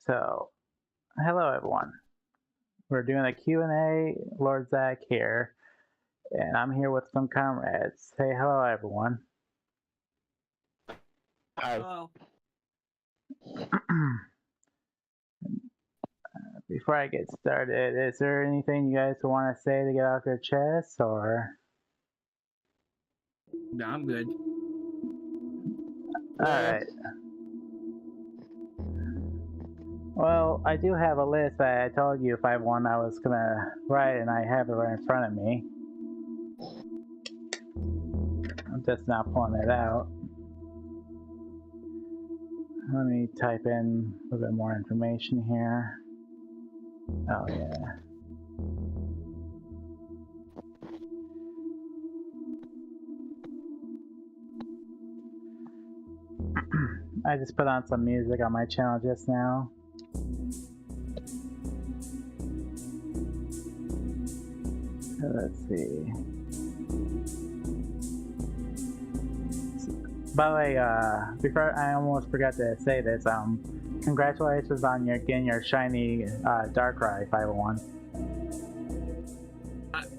So, hello everyone. We're doing a Q&A, Lord Zach here, and I'm here with some comrades. Say hello everyone. Hi. Hello. Before I get started, is there anything you guys want to say to get off your chest, or? No, I'm good. Alright. Well, I do have a list that I told you if I won I was gonna write, and I have it right in front of me. I'm just not pulling it out. Let me type in a little bit more information here. Oh yeah. I just put on some music on my channel just now. Let's see. By the way, before I almost forgot to say this, congratulations on getting your shiny Darkrai 501.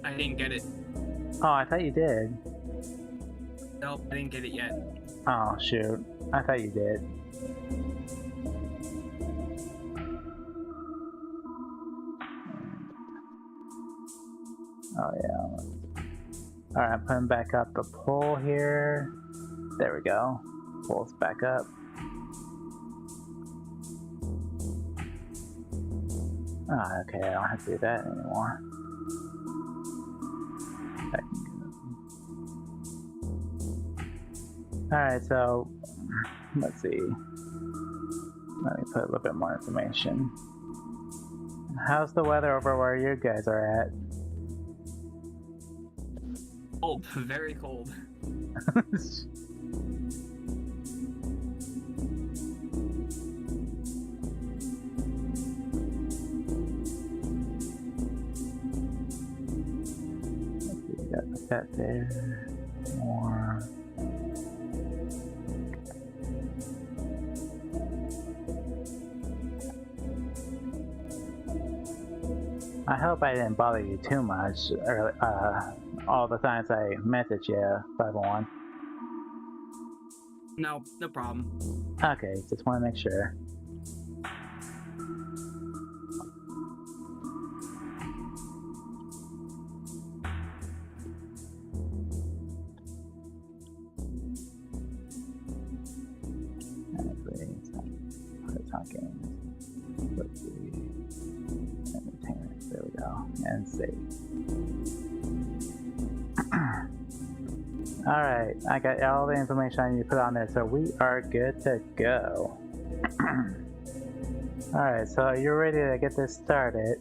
I didn't get it. Oh, I thought you did. Nope, I didn't get it yet. Oh shoot, I thought you did. Oh yeah. Alright, I'm putting back up the poll here. There we go. Poll's back up. Oh, okay, I don't have to do that anymore. Alright, so let's see. Let me put a little bit more information. How's the weather over where you guys are at? Cold, very cold. Got that there. More. I hope I didn't bother you too much all the times I message you, 501. No, no problem. Okay, just want to make sure. Let's see. Entertainment. There we go. And save. Alright, I got all the information I need to put on there, so we are good to go. Alright, so you're ready to get this started.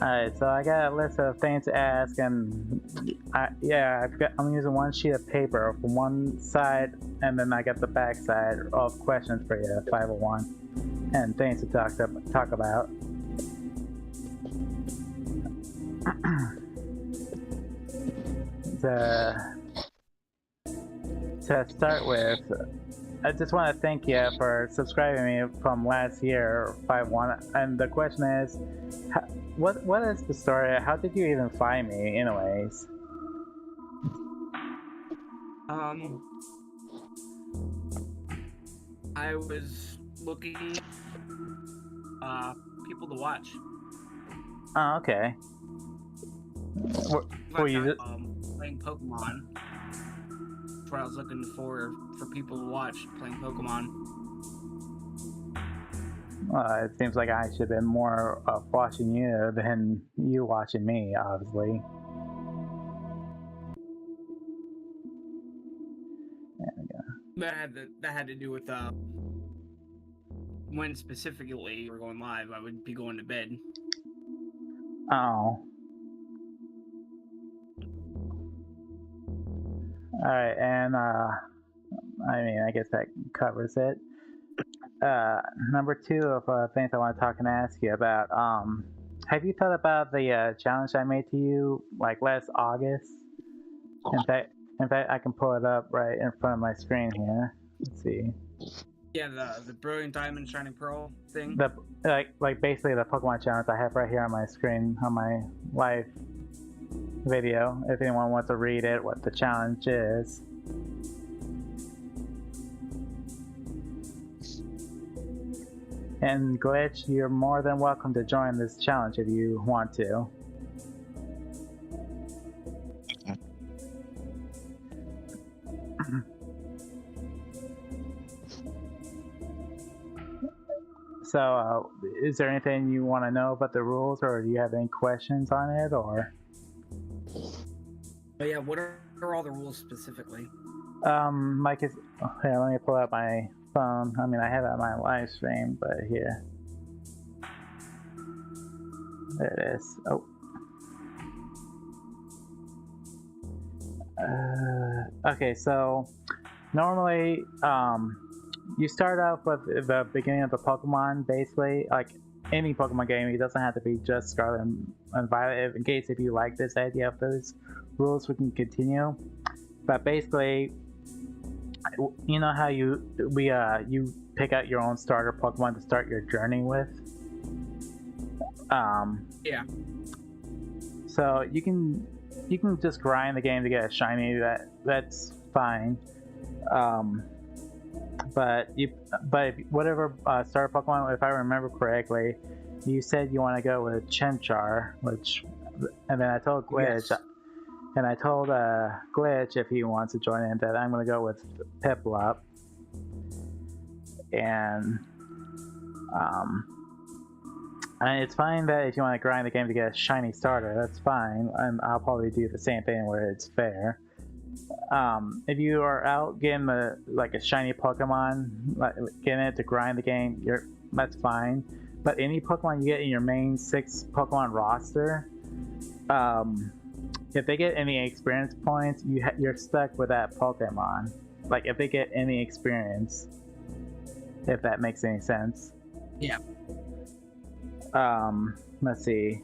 Alright, so I got a list of things to ask, and I'm using one sheet of paper from one side, and then I got the back side of questions for you, 501, and things to talk about. To start with, I just want to thank you for subscribing me from last year, 5-1. And the question is, what is the story? How did you even find me, anyways? I was looking people to watch. Oh, okay. Were you just playing Pokemon? That's what I was looking for people to watch playing Pokemon. It seems like I should have been more watching you than you watching me, obviously. There we go. That had to do with when specifically we're going live. I would be going to bed. Oh. Alright, and I mean, I guess that covers it. Number two of things I want to talk and ask you about. Have you thought about the challenge I made to you like last August? In fact, In fact, I can pull it up right in front of my screen here. Let's see. Yeah, the brilliant diamond shining pearl thing. The like basically the Pokemon challenge I have right here on my screen on my live video. If anyone wants to read it, what the challenge is. And Glitch, you're more than welcome to join this challenge if you want to. So, is there anything you want to know about the rules, or do you have any questions on it, or? But yeah, what are all the rules specifically? Mike is. Here, let me pull out my phone. I mean, I have it on my live stream, but here. There it is. Oh. Okay, so normally, you start off with the beginning of the Pokemon, basically, like any Pokemon game. It doesn't have to be just Scarlet and Violet. In case if you like this idea of those rules, we can continue. But basically, you know how you pick out your own starter Pokemon to start your journey with. Yeah. So you can just grind the game to get a shiny. That's fine. But whatever starter Pokemon, if I remember correctly, you said you want to go with Chimchar, and then I told Glitch, yes. And I told Glitch if he wants to join in that I'm going to go with Piplup, and it's fine that if you want to grind the game to get a shiny starter, that's fine, and I'll probably do the same thing where it's fair. If you are out getting a shiny Pokemon, getting it to grind the game, that's fine. But any Pokemon you get in your main 6 Pokemon roster, if they get any experience points, you're stuck with that Pokemon. Like if they get any experience, if that makes any sense. Yeah. Let's see.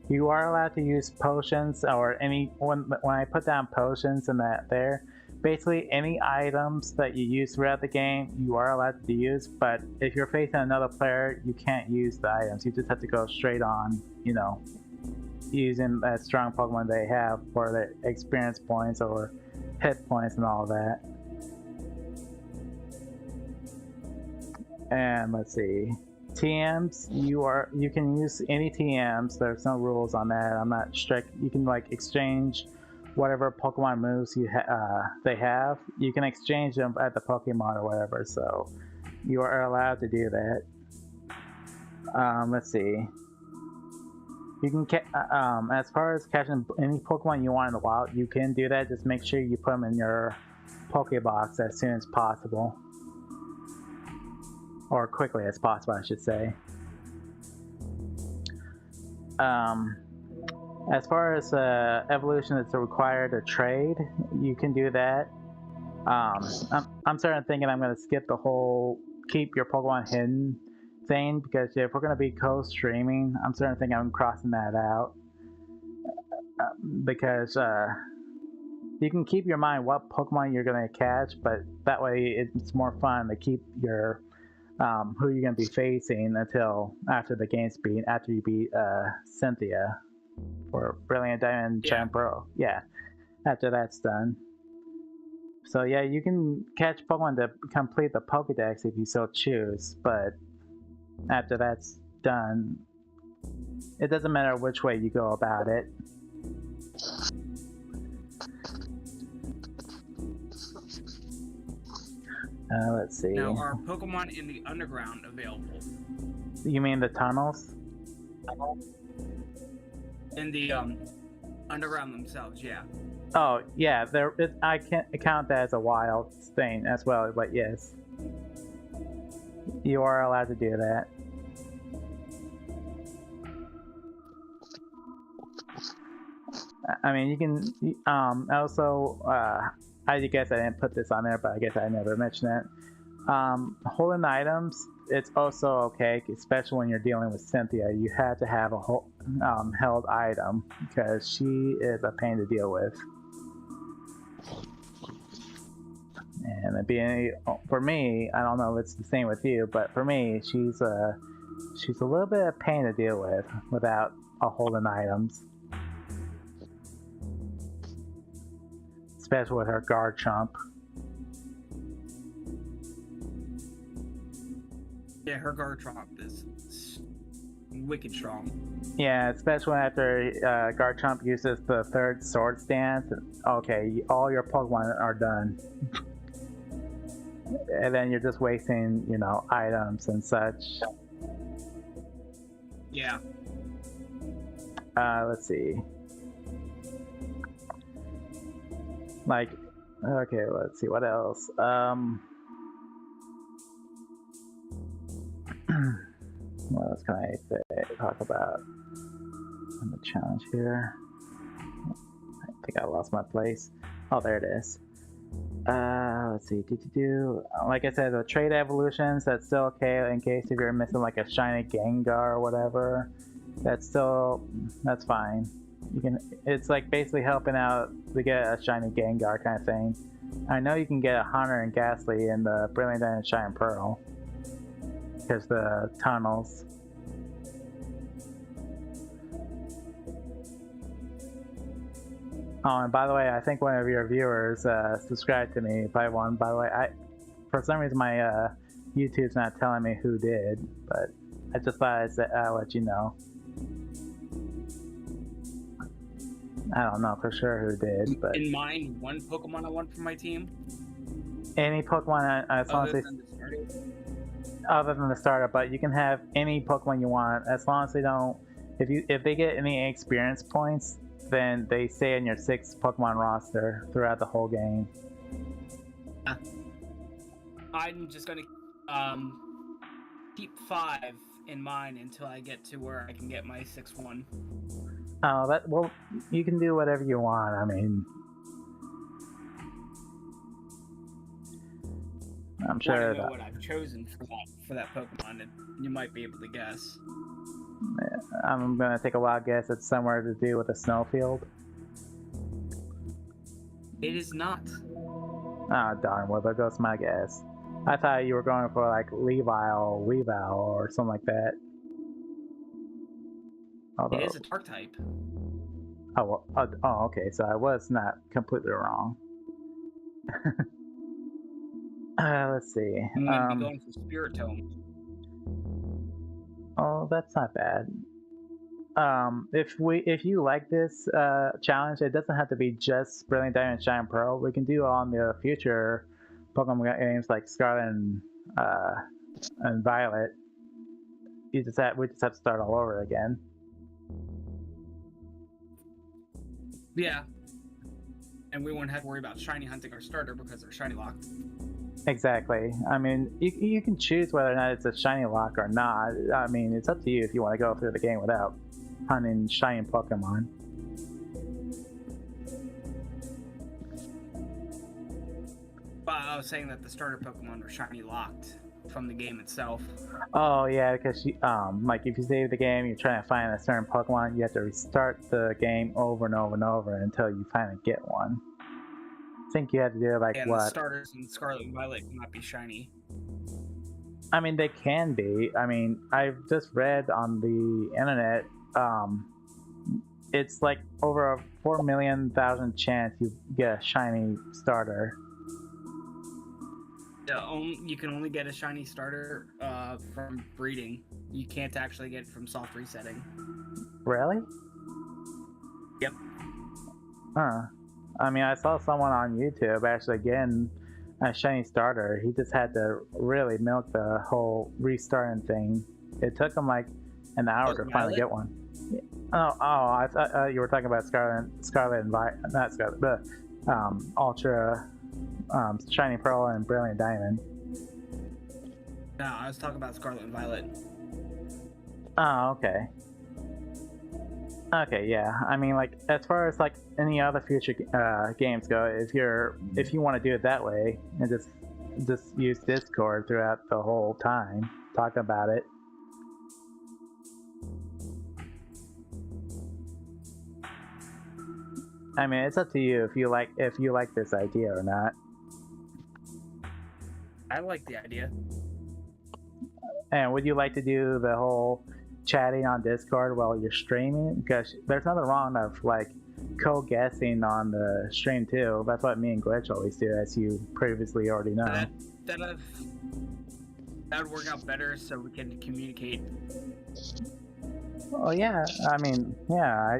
You are allowed to use potions or when I put down potions and that there, basically any items that you use throughout the game you are allowed to use, but if you're facing another player you can't use the items. You just have to go straight on, using that strong Pokemon they have for the experience points or hit points and all that. And let's see. TMs, you can use any TMs. There's no rules on that. I'm not strict. You can exchange whatever Pokemon moves they have. You can exchange them at the Pokemon or whatever. So you are allowed to do that. Let's see. You can as far as catching any Pokemon you want in the wild, you can do that. Just make sure you put them in your Pokebox as soon as possible. Or quickly as possible, I should say. As far as evolution that's required to trade, you can do that. I'm starting thinking I'm going to skip the whole keep your Pokemon hidden thing, because if we're going to be co-streaming, I'm starting to think I'm crossing that out. Because you can keep your mind what Pokemon you're going to catch, but that way it's more fun to keep your who you're going to be facing until after the game's beat, after you beat Cynthia for Brilliant Diamond Shining Pearl. Yeah, after that's done. So yeah, you can catch Pokemon to complete the Pokedex if you so choose, but after that's done, it doesn't matter which way you go about it. Let's see. Now, are Pokemon in the underground available? You mean the tunnels? In the underground themselves, yeah. Oh, yeah. I can't count that as a wild thing as well, but yes. You are allowed to do that. I mean, you can also I guess I didn't put this on there, but I guess I never mentioned it. Holding items, it's also okay, especially when you're dealing with Cynthia. You have to have a held item because she is a pain to deal with. And it'd be for me. I don't know if it's the same with you, but for me, she's a little bit of pain to deal with without a holding items, especially with her guard chump. Yeah, her guard trump is wicked strong. Yeah, especially after Garchomp uses the third sword stance. Okay, all your Pokemon are done. And then you're just wasting, items and such. Yeah. Let's see. Like, okay, let's see, what else? What else can I talk about on the challenge here? I think I lost my place. Oh, there it is. Let's see. Like I said, the trade evolutions, that's still okay in case if you're missing like a shiny Gengar or whatever. That's fine. It's like basically helping out to get a shiny Gengar kind of thing. I know you can get a Hunter and Ghastly in the Brilliant Diamond Shine Pearl. Because the tunnels. Oh, and by the way, I think one of your viewers subscribed to me by one. By the way, for some reason my YouTube's not telling me who did, but I just thought I'd let you know. I don't know for sure who did, but in mine, one Pokemon I want from my team. Any Pokemon as long as other than the starter, but you can have any Pokemon you want as long as they don't. If they get any experience points, then they stay in your 6 Pokemon roster throughout the whole game. I'm just gonna keep 5 in mine until I get to where I can get my 6th one. Oh, well, you can do whatever you want. I mean, I'm sure that what I've chosen for that Pokemon, and you might be able to guess. I'm gonna take a wild guess. It's somewhere to do with a snowfield. It is not. Oh darn! Well, there goes my guess. I thought you were going for like Levi or Weavile or something like that. Although, it is a dark type. Oh, well, okay. So I was not completely wrong. Let's see. I'm gonna be going for Spirit Tome. Oh, that's not bad. If you like this challenge, it doesn't have to be just Brilliant Diamond Shine Pearl. We can do on the future Pokemon games like Scarlet and Violet. We just have to start all over again. Yeah. And we won't have to worry about shiny hunting our starter because they're shiny locked. Exactly. I mean, you can choose whether or not it's a shiny lock or not. I mean, it's up to you if you want to go through the game without hunting shiny Pokemon. But I was saying that the starter Pokemon are shiny locked from the game itself. Oh yeah, because like if you save the game, you're trying to find a certain Pokemon, you have to restart the game over and over and over until you finally get one. I think you have to do like what? The starters in Scarlet and Violet cannot be shiny. I mean, they can be. I mean, I've just read on the internet, it's like over a 4 million thousand chance you get a shiny starter. You can only get a shiny starter from breeding. You can't actually get it from soft resetting. Really? Yep. Huh. I mean, I saw someone on YouTube actually getting a shiny starter. He just had to really milk the whole restarting thing. It took him like an hour to finally get one. Oh, I thought you were talking about Scarlet and Violet, not Scarlet, but Ultra, Shiny Pearl and Brilliant Diamond. No, I was talking about Scarlet and Violet. Oh, okay. Okay, yeah. I mean, like as far as like any other future games go, if you want to do it that way and just use Discord throughout the whole time, talk about it. I mean, it's up to you if you like this idea or not. I like the idea. And would you like to do the whole chatting on Discord while you're streaming? Because there's nothing wrong of like co-guessing on the stream too. That's what me and Glitch always do, as you previously already know. That would work out better, so we can communicate. Oh yeah, I mean, yeah,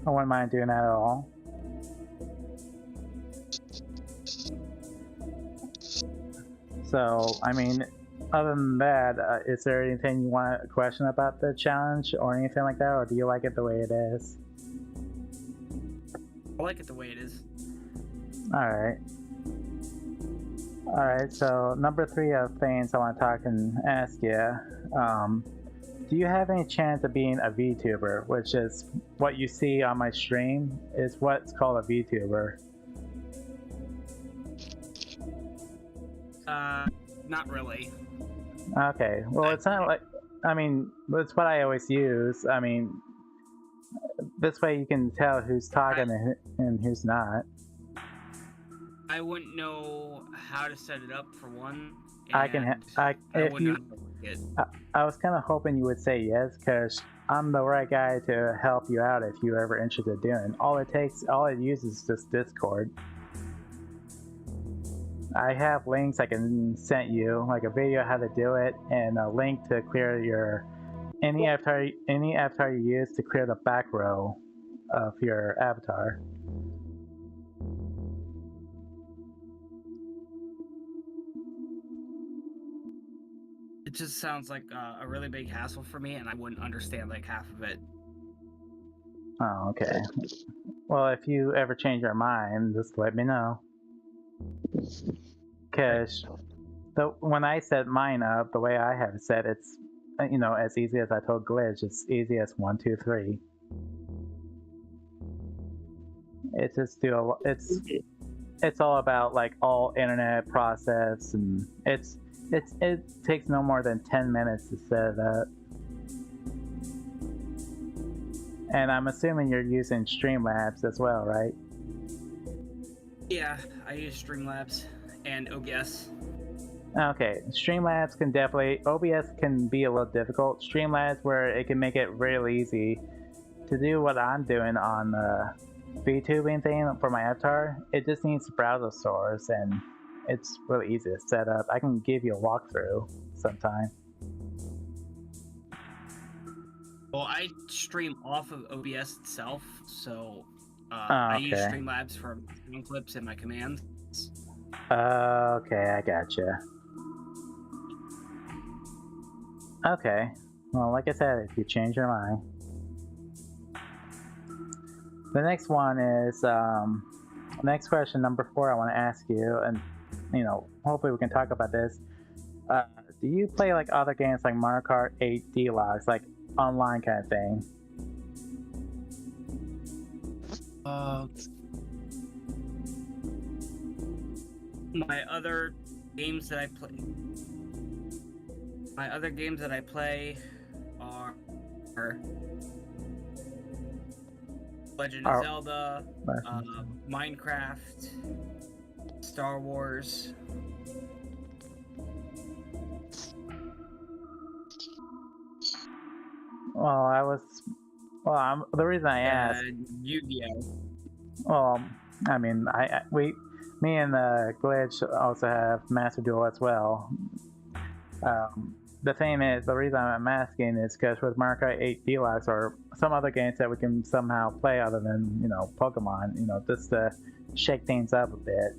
I wouldn't mind doing that at all. So, I mean, other than that, is there anything you want to question about the challenge or anything like that, or do you like it the way it is? I like it the way it is. Alright. Alright, so number 3 of things I want to talk and ask you. Do you have any chance of being a VTuber, which is what you see on my stream is what's called a VTuber? Not really. Okay, well, it's not like, I mean, it's what I always use. I mean, this way you can tell who's talking and who's not. I wouldn't know how to set it up for one. I can. I wouldn't know how to work it. I was kind of hoping you would say yes, because I'm the right guy to help you out if you're ever interested in doing. All it uses is just Discord. I have links I can send you, like a video how to do it, and a link to clear your any avatar you use to clear the back row of your avatar. It just sounds like a really big hassle for me, and I wouldn't understand like half of it. Oh, okay. Well, if you ever change your mind, just let me know. Because when I set mine up, the way I have it set, it's, you know, as easy as I told Glitch, it's easy as 1, 2, 3. It's just it's all about like all internet process, and it takes no more than 10 minutes to set it up. And I'm assuming you're using Streamlabs as well, right? Yeah, I use Streamlabs and OBS. Okay, Streamlabs can definitely, OBS can be a little difficult. Streamlabs, where it can make it really easy to do what I'm doing on the VTubing thing for my avatar. It just needs browser source, and it's really easy to set up. I can give you a walkthrough sometime. Well, I stream off of OBS itself, so okay. I use Streamlabs for sound clips and my commands. Okay, I gotcha. Okay, well, like I said, if you change your mind. The next one is, next question, number 4, I want to ask you, and, you know, hopefully we can talk about this. Do you play, like, other games like Mario Kart 8 Deluxe, like, online kind of thing? My other games that I play are Legend of Zelda, Minecraft, Star Wars. The reason I asked, Yu-Gi-Oh. well, I mean, me and Glitch also have Master Duel as well. The thing is, the reason I'm asking is because with Mario Kart 8 Deluxe or some other games that we can somehow play other than, you know, Pokemon, you know, just to shake things up a bit,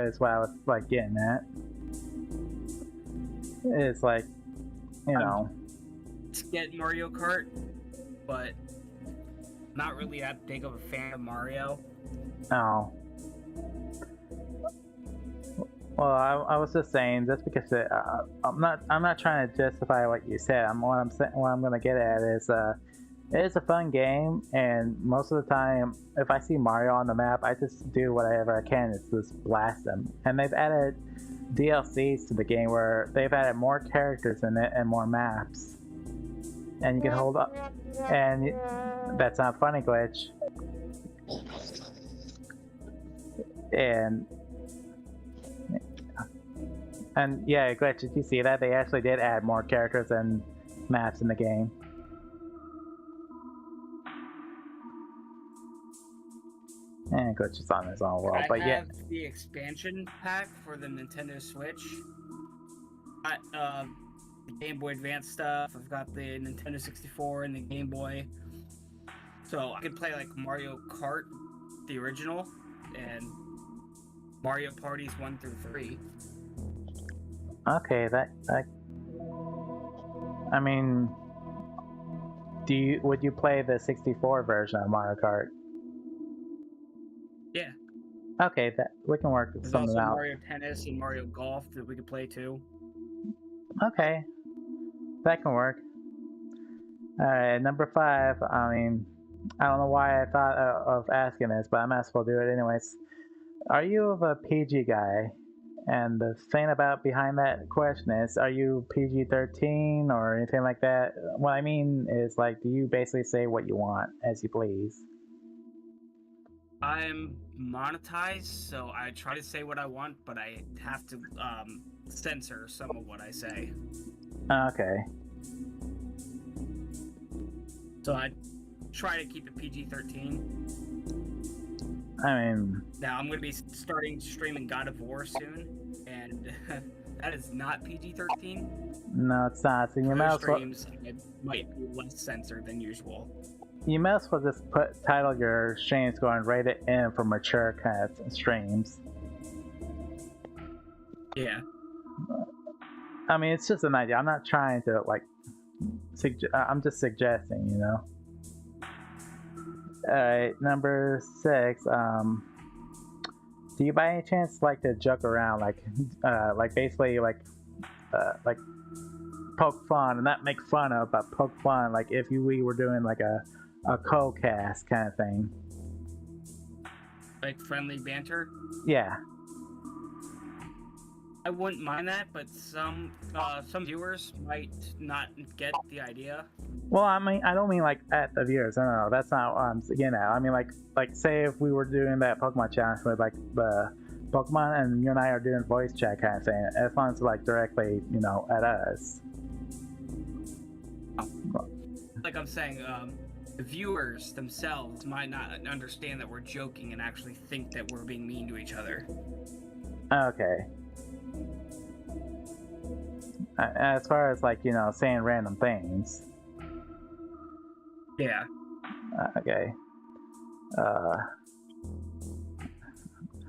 is what I was like getting at. It's like, you know, to get Mario Kart, but not really that big of a fan of Mario. Oh. Well, I was just saying, just because I'm not trying to justify what you said. What I'm gonna get at is, it is a fun game, and most of the time, if I see Mario on the map, I just do whatever I can to just blast them. And they've added DLCs to the game where they've added more characters in it and more maps. And you can hold up, and that's not funny, Glitch. And yeah, Glitch, did you see that? They actually did add more characters and maps in the game. And Glitch is on his own world, I but yeah. have the expansion pack for the Nintendo Switch. The Game Boy Advance stuff. I've got the Nintendo 64 and the Game Boy. So I can play like Mario Kart, the original, and Mario Parties 1 through 3. Okay, that I mean, would you play the 64 version of Mario Kart? Yeah. Okay, that we can work There's something also out. Mario Tennis and Mario Golf that we could play too. Okay, that can work. All right, number 5. I mean, I don't know why I thought of asking this, but I might as well do it anyways. Are you of a PG guy? And the thing about behind that question is, are you PG-13 or anything like that? What I mean is, like, do you basically say what you want as you please? I'm monetized, so I try to say what I want, but I have to censor some of what I say. Okay. So I try to keep it PG-13. I mean, Now I'm going to be starting streaming God of War soon, and that is not PG-13. no, it's not. So you might as well, Streams it might be less censored than usual. you might as well just title your streams going rated M for mature kind of streams. Yeah. I mean, it's just an idea. I'm not trying to like. I'm just suggesting, you know. All right, number 6. Do you by any chance like to joke around, like basically like poke fun and not make fun of, but poke fun, like if we were doing like a co-cast kind of thing? Like friendly banter? Yeah. I wouldn't mind that, but some viewers might not get the idea. Well, I mean, I don't mean like at the viewers. No, that's not what I'm getting at. I mean, like say if we were doing that Pokemon challenge with like the Pokemon, and you and I are doing voice chat kind of thing, as long as it's like directly, you know, at us. Like I'm saying, the viewers themselves might not understand that we're joking and actually think that we're being mean to each other. Okay. As far as like, you know, saying random things. Yeah. Okay.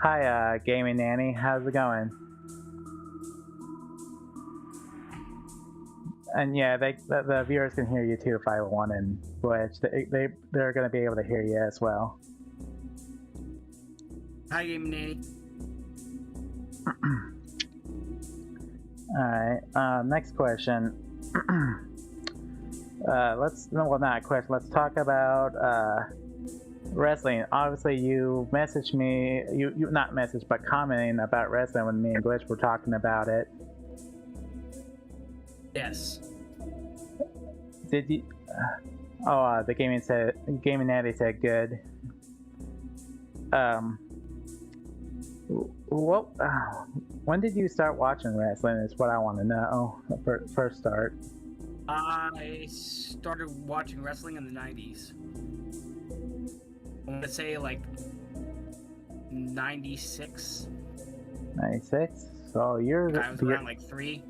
Hi, Gaming Nanny. How's it going? And yeah, the viewers can hear you too, 501 and Glitch. They're going to be able to hear you as well. Hi, Game Nanny. Alright, next question. Not a question. Let's talk about wrestling. Obviously, you messaged me, you not messaged, but commenting about wrestling when me and Glitch were talking about it. Yes. Did you? The Gaming Natty said good. When did you start watching wrestling? Is what I want to know. First start. I started watching wrestling in the 90s. I want to say like 96. 96. So you're. I was around like 3.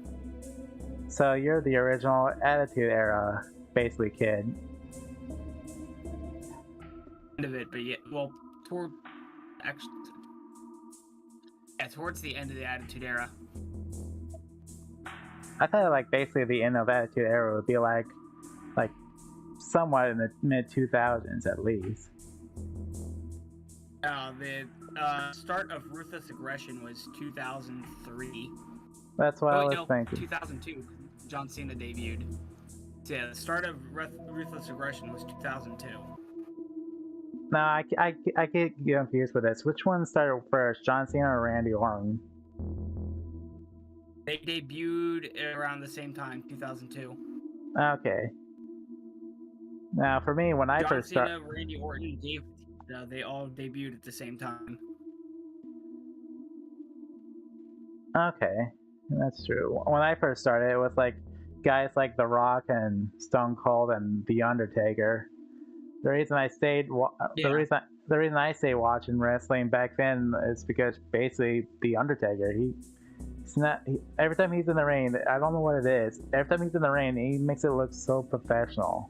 So you're the original Attitude Era, basically, kid. End of it, but yeah, well, towards the end of the Attitude Era. I thought like basically the end of Attitude Era would be like somewhat in the mid 2000s at least. The start of Ruthless Aggression was 2003. That's what I was thinking. 2002. John Cena debuted. So yeah, the start of Ruthless Aggression was 2002. No, I get confused with this. Which one started first, John Cena or Randy Orton? They debuted around the same time, 2002. Okay. Now, for me, when I first started... John Cena, Randy Orton, they all debuted at the same time. Okay. That's true. When I first started, it was like guys like The Rock and Stone Cold and The Undertaker. The reason I stayed, Yeah. the reason I stayed watching wrestling back then is because basically The Undertaker. He's not. Every time he's in the ring, I don't know what it is. Every time he's in the ring, he makes it look so professional.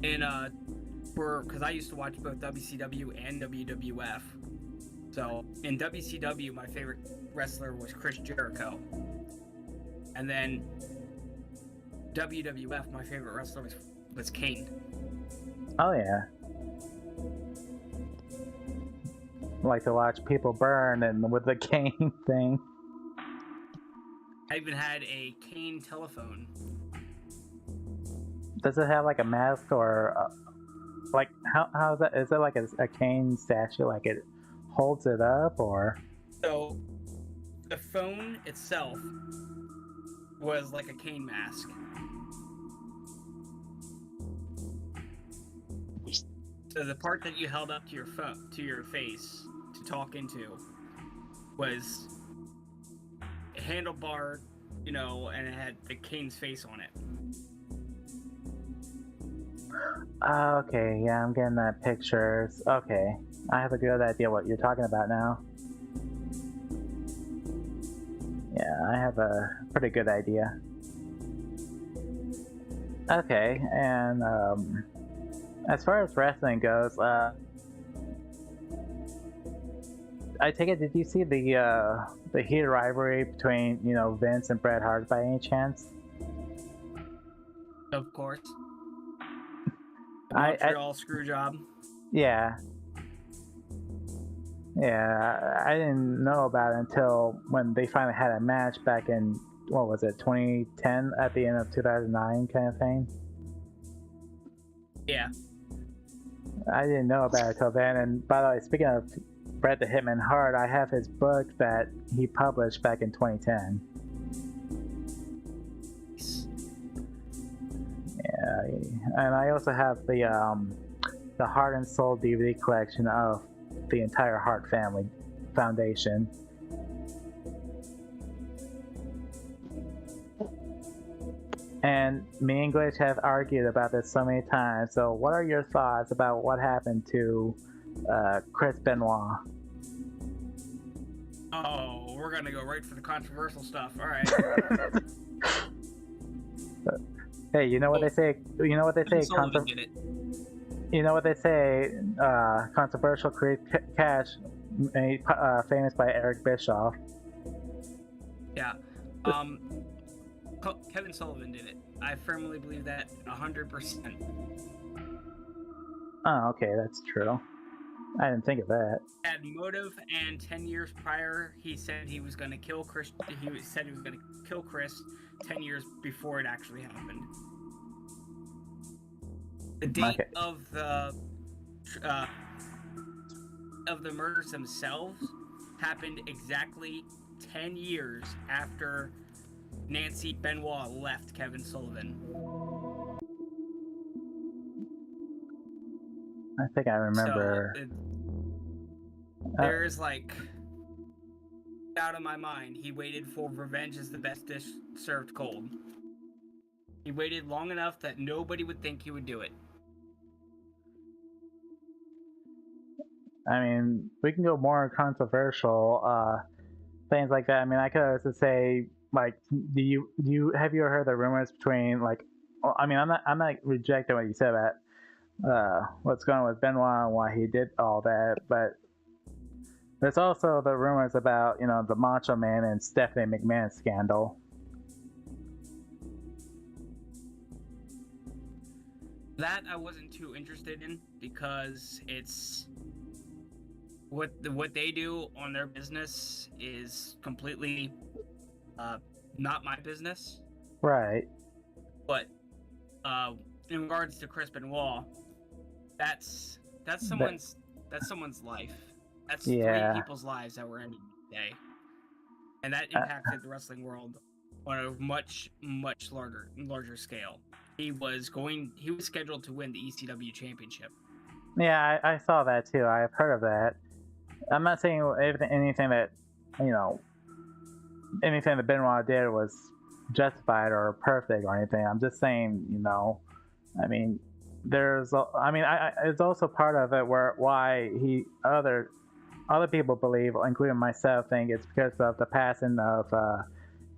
And because I used to watch both WCW and WWF. So in WCW, my favorite wrestler was Chris Jericho, and then WWF, my favorite wrestler was Kane. Oh yeah. I like to watch people burn and with the cane thing. I even had a Kane telephone. Does it have like a mask or like how is that? Is it like a cane statue? Like it holds it up or? So the phone itself was like a Kane mask. So the part that you held up to your phone, to your face, to talk into, was a handlebar, and it had the Kane's face on it. Okay, yeah, I'm getting that pictures. Okay, I have a good idea what you're talking about now. Yeah, I have a pretty good idea. Okay, and as far as wrestling goes, I take it. Did you see the heated rivalry between Vince and Bret Hart by any chance? Of course. The I Montreal screw job. yeah. Yeah, I didn't know about it until when they finally had a match back in, what was it, 2010 at the end of 2009 kind of thing. Yeah. I didn't know about it till then. And by the way, speaking of Bret the Hitman Hart, I have his book that he published back in 2010. Yeah, and I also have the Heart and Soul DVD collection of the entire Hart family foundation. And me and Glitch have argued about this so many times. So, what are your thoughts about what happened to Chris Benoit? Oh, we're gonna go right for the controversial stuff. All right. Hey, you know what they say? You know what they say? Did it. You know what they say? Controversial create cash, made famous by Eric Bischoff. Yeah. Kevin Sullivan did it. I firmly believe that 100%. Oh, okay, that's true. I didn't think of that. Had motive, and 10 years prior, he said he was going to kill Chris. He said he was going to kill Chris 10 years before it actually happened. The date of the murders themselves happened exactly 10 years after Nancy Benoit left Kevin Sullivan. I think I remember. So, there's doubt in my mind. He waited for revenge is the best dish served cold. He waited long enough that nobody would think he would do it. I mean, we can go more controversial things like that. I mean, I could also say like, have you ever heard the rumors between I mean, I'm not rejecting what you said about what's going on with Benoit and why he did all that, but there's also the rumors about the Macho Man and Stephanie McMahon scandal. That I wasn't too interested in because it's what they do on their business is completely not my business. Right. But in regards to Chris Benoit, that's someone's life. That's 3 people's lives that were ended today, and that impacted the wrestling world on a much larger scale. He was scheduled to win the ECW championship. Yeah, I saw that too. I've heard of that. I'm not saying anything that anything that Benoit did was justified or perfect or anything. I'm just saying, I mean, it's also part of it where why other people believe, including myself, think it's because of the passing of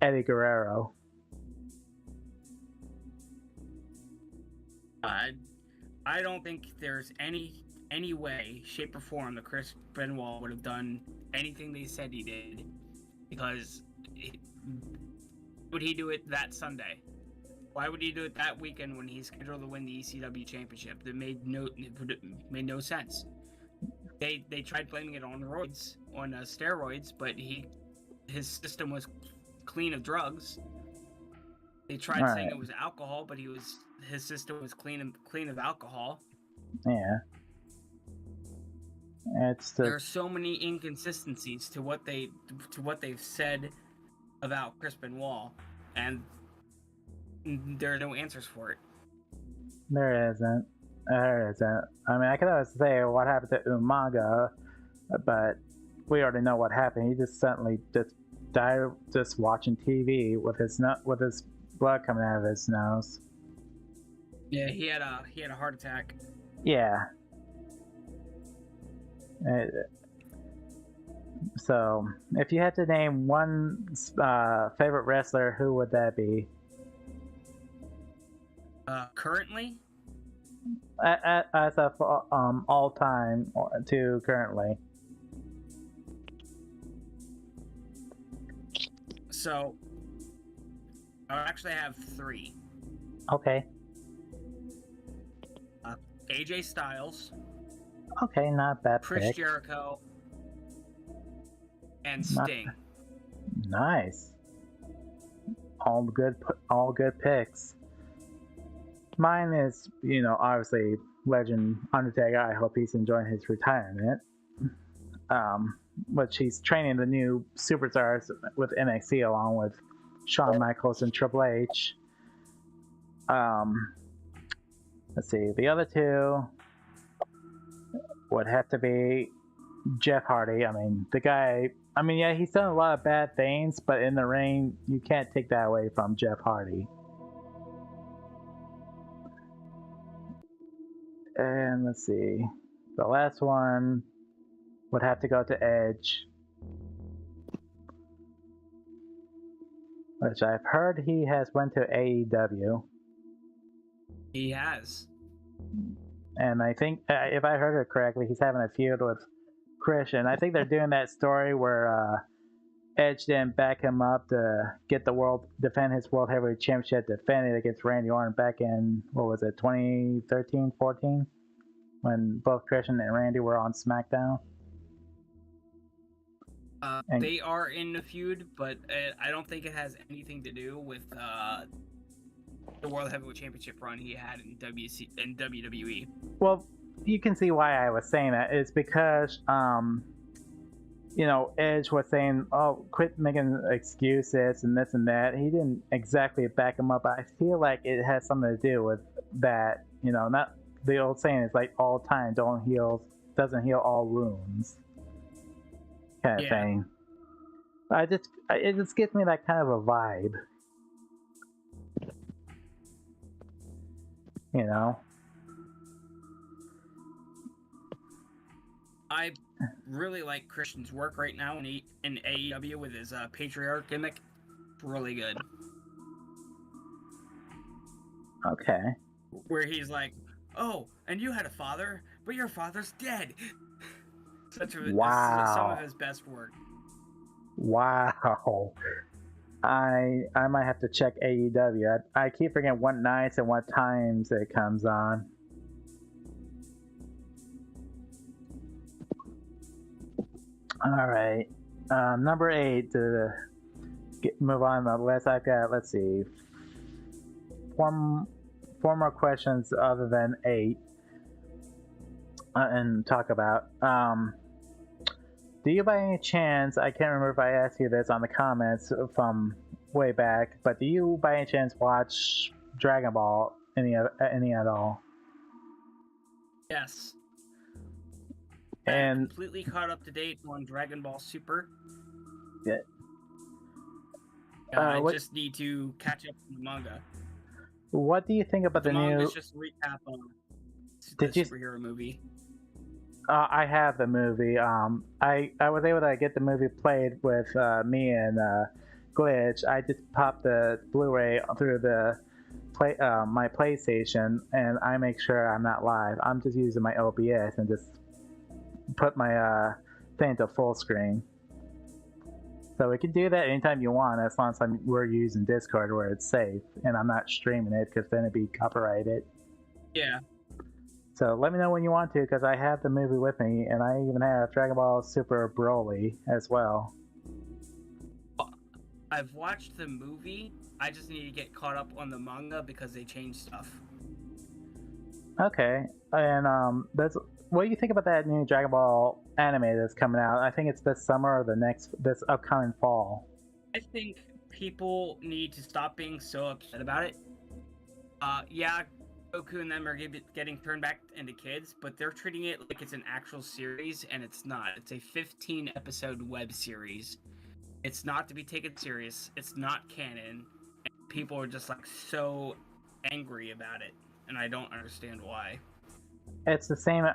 Eddie Guerrero. I don't think there's any way, shape, or form that Chris Benoit would have done anything they said he did, because would he do it that Sunday? Why would he do it that weekend when he's scheduled to win the ECW championship? That made no sense. They tried blaming it on steroids, but his system was clean of drugs. They tried saying it was alcohol, but his system was clean of alcohol. Yeah. There are so many inconsistencies to what they've said about Chris Benoit, and there are no answers for it. There isn't. I mean, I could always say what happened to Umaga, but we already know what happened. He just suddenly just died just watching TV with his blood coming out of his nose. Yeah, he had a heart attack. Yeah. So, if you had to name one favorite wrestler, who would that be? Currently? As of all time to currently. So, I actually have 3. Okay. AJ Styles. Okay, not bad. Chris pick. Jericho. And Sting. Nice. All good picks. Mine is, obviously legend Undertaker. I hope he's enjoying his retirement. Which he's training the new superstars with NXT along with Shawn Michaels and Triple H. Let's see. The other two would have to be Jeff Hardy. I mean, the guy. I mean, yeah, he's done a lot of bad things, but in the ring, you can't take that away from Jeff Hardy. And let's see. The last one would have to go to Edge. Which I've heard he has went to AEW. He has. And I think, if I heard it correctly, he's having a feud with Christian. I think they're doing that story where Edge didn't back him up to defend his World Heavyweight Championship, defend it against Randy Orton back in, 2013, 14? When both Christian and Randy were on SmackDown. They are in the feud, but I don't think it has anything to do with the World Heavyweight Championship run he had in WWE. Well, you can see why I was saying that. It's because, Edge was saying, "Oh, quit making excuses and this and that." He didn't exactly back him up. I feel like it has something to do with that. Not the old saying is like all time doesn't heal all wounds, kind of thing. It just gives me that kind of a vibe. I really like Christian's work right now in AEW with his patriarch gimmick. Really good. Okay. Where he's like, "Oh, and you had a father, but your father's dead." Wow. Some of his best work. Wow. I might have to check AEW. I keep forgetting what nights and what times it comes on. All right. Number 8 to move on the list. I've got, let's see, four more questions other than 8 and talk about. Do you by any chance, I can't remember if I asked you this on the comments from way back, but do you by any chance watch Dragon Ball any at all? Yes. And I'm completely caught up to date on Dragon Ball Super. Yeah. I what just need to catch up on the manga. what do you think about The the manga new? is just a recap of the Did you? superhero movie. I have the movie. I was able to get the movie played with me and Glitch. I just popped the Blu-ray through the my PlayStation, and I make sure I'm not live. I'm just using my OBS and just put my thing to full screen. So we can do that anytime you want, as long as we're using Discord where it's safe, and I'm not streaming it because then it'd be copyrighted. Yeah. So let me know when you want to, because I have the movie with me, and I even have Dragon Ball Super Broly as well. I've watched the movie. I just need to get caught up on the manga because they changed stuff. Okay, and what do you think about that new Dragon Ball anime that's coming out? I think it's this summer or this upcoming fall. I think people need to stop being so upset about it. Yeah, Goku and them are getting turned back into kids, but they're treating it like it's an actual series, and it's not. It's a 15-episode web series. It's not to be taken serious. It's not canon. And people are just like so angry about it, and I don't understand why. It's the same.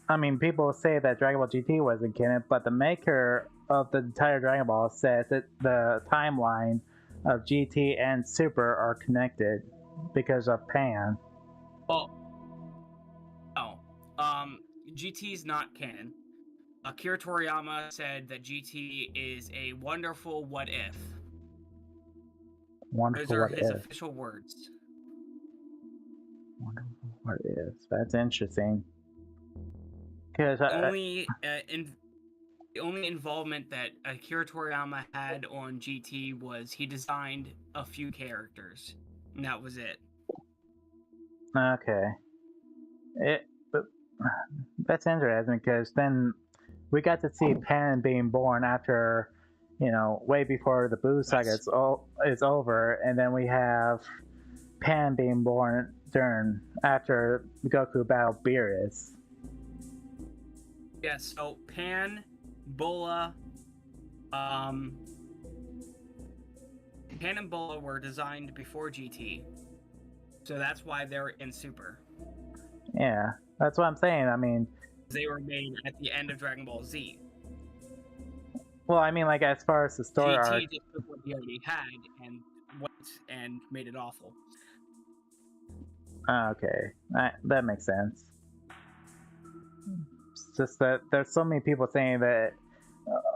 I mean, people say that Dragon Ball GT wasn't canon, but the maker of the entire Dragon Ball says that the timeline of GT and Super are connected because of Pan. Well, no. GT's not canon. Akira Toriyama said that GT is a wonderful what if. Wonderful Those are what his if. official words. Wonderful what if. That's interesting. Because The only involvement that Akira Toriyama had on GT was he designed a few characters, and that was it. Okay. That's interesting because then we got to see Pan being born after, way before the Buu saga is over, and then we have Pan being born after Goku battled Beerus. Yeah, so Pan, Bola, Pan and Bola were designed before GT, so that's why they're in Super. Yeah, that's what I'm saying. I mean, they were made at the end of Dragon Ball Z. Well, I mean, like as far as the story arc, GT just took what he already had and went and made it awful. Okay, that makes sense. It's just that there's so many people saying that,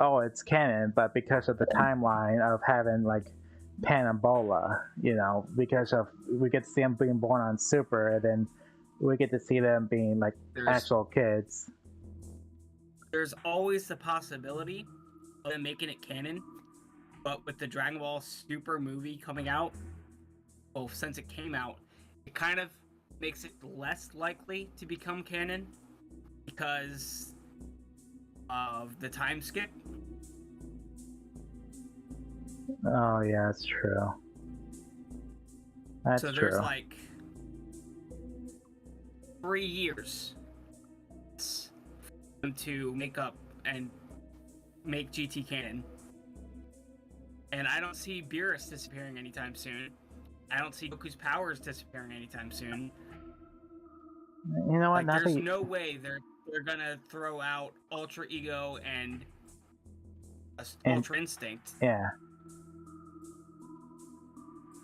it's canon, but because of the timeline of having like Pan and Bola, because of we get to see them being born on Super, and then we get to see them being like actual kids. There's always the possibility of them making it canon, but with the Dragon Ball Super movie coming out, well, since it came out, it kind of makes it less likely to become canon because of the time skip. Oh yeah, that's true. That's so true. There's like 3 years to make up and make GT canon. And I don't see Beerus disappearing anytime soon. I don't see Goku's powers disappearing anytime soon. You know what? There's no way they're gonna throw out Ultra Ego and Ultra Instinct. Yeah.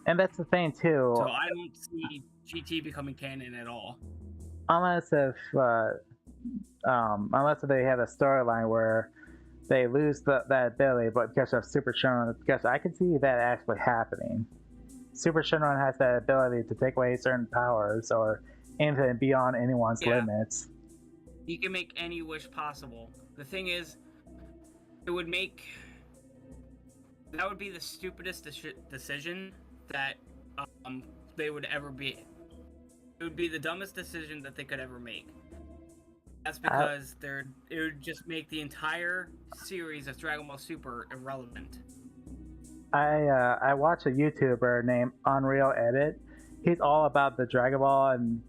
And that's the thing too. So I don't see GT becoming canon at all. Unless if they have a storyline where they lose that ability, but because of Super Shenron, because I can see that actually happening. Super Shenron has that ability to take away certain powers or anything beyond anyone's limits. He can make any wish possible. The thing is, that would be the stupidest decision that they would ever be. It would be the dumbest decision that they could ever make. That's because it would just make the entire series of Dragon Ball Super irrelevant. I watch a YouTuber named Unreal Edit. He's all about the Dragon Ball, and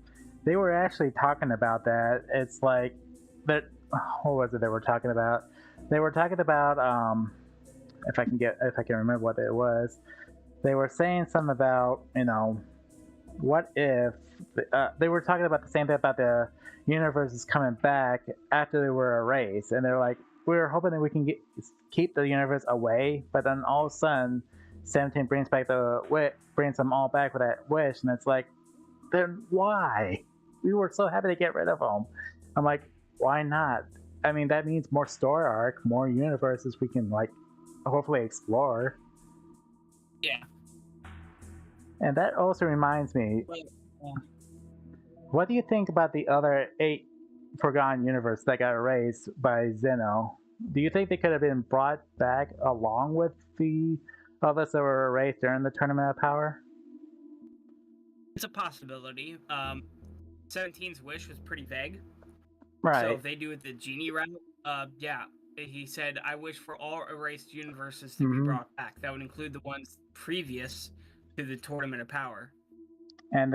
they were actually talking about that. It's like that. What was it they were talking about? They were talking about if I can remember what it was. They were saying something about, what if they were talking about the same thing about the universes coming back after they were erased, and they're like, we were hoping that we can keep the universe away, but then all of a sudden, 17 brings them all back with that wish, and it's like, then why? We were so happy to get rid of them. I'm like, why not? I mean, that means more story arc, more universes we can hopefully explore. Yeah. And that also reminds me, what do you think about the other 8 Forgotten Universe that got erased by Zeno? Do you think they could have been brought back along with the others that were erased during the Tournament of Power? It's a possibility. 17's wish was pretty vague. Right. So if they do it the genie route, yeah. He said, I wish for all erased universes to be brought back. That would include the ones previous to the Tournament of Power. And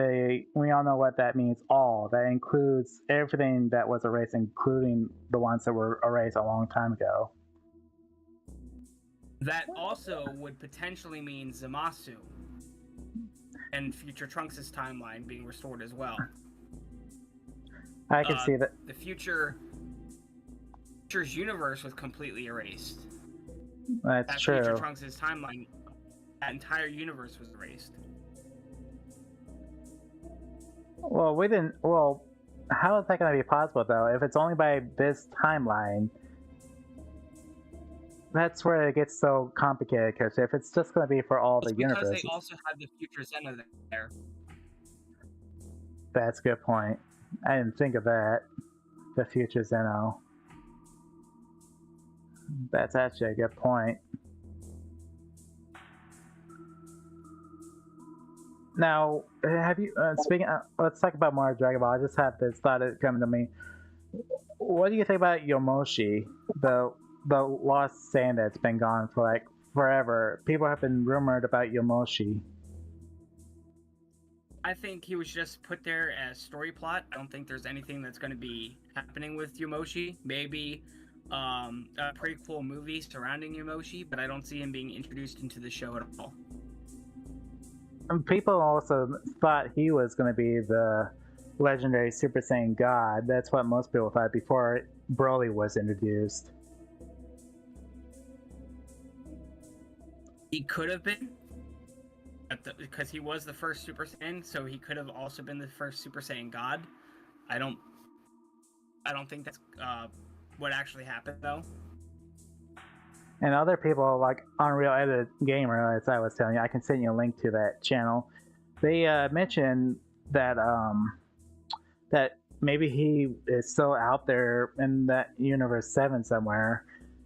we all know what that means, all. That includes everything that was erased, including the ones that were erased a long time ago. That also would potentially mean Zamasu and Future Trunks' timeline being restored as well. I can see that. The Future's universe was completely erased. That's true. Future Trunks' timeline, that entire universe was erased. Well, how is that going to be possible, though? If it's only by this timeline, that's where it gets so complicated, because if it's just going to be for all the universes... Because they also have the Future Zeno there. That's a good point. I didn't think of that. The Future Zeno. That's actually a good point. Now, have you let's talk about more Dragon Ball. I just have this thought coming to me. What do you think about Yomoshi, the lost sand that's been gone for forever? People have been rumored about Yomoshi. I think he was just put there as story plot. I don't think there's anything that's going to be happening with Yomoshi. Maybe a prequel movie surrounding Yomoshi, but I don't see him being introduced into the show at all. People also thought he was going to be the legendary Super Saiyan God. That's what most people thought before Broly was introduced. He could have been, because he was the first Super Saiyan, so he could have also been the first Super Saiyan God. I don't think that's what actually happened, though. And other people, like Unreal Edit Gamer, as I was telling you, I can send you a link to that channel. They mentioned that that maybe he is still out there in that Universe 7 somewhere,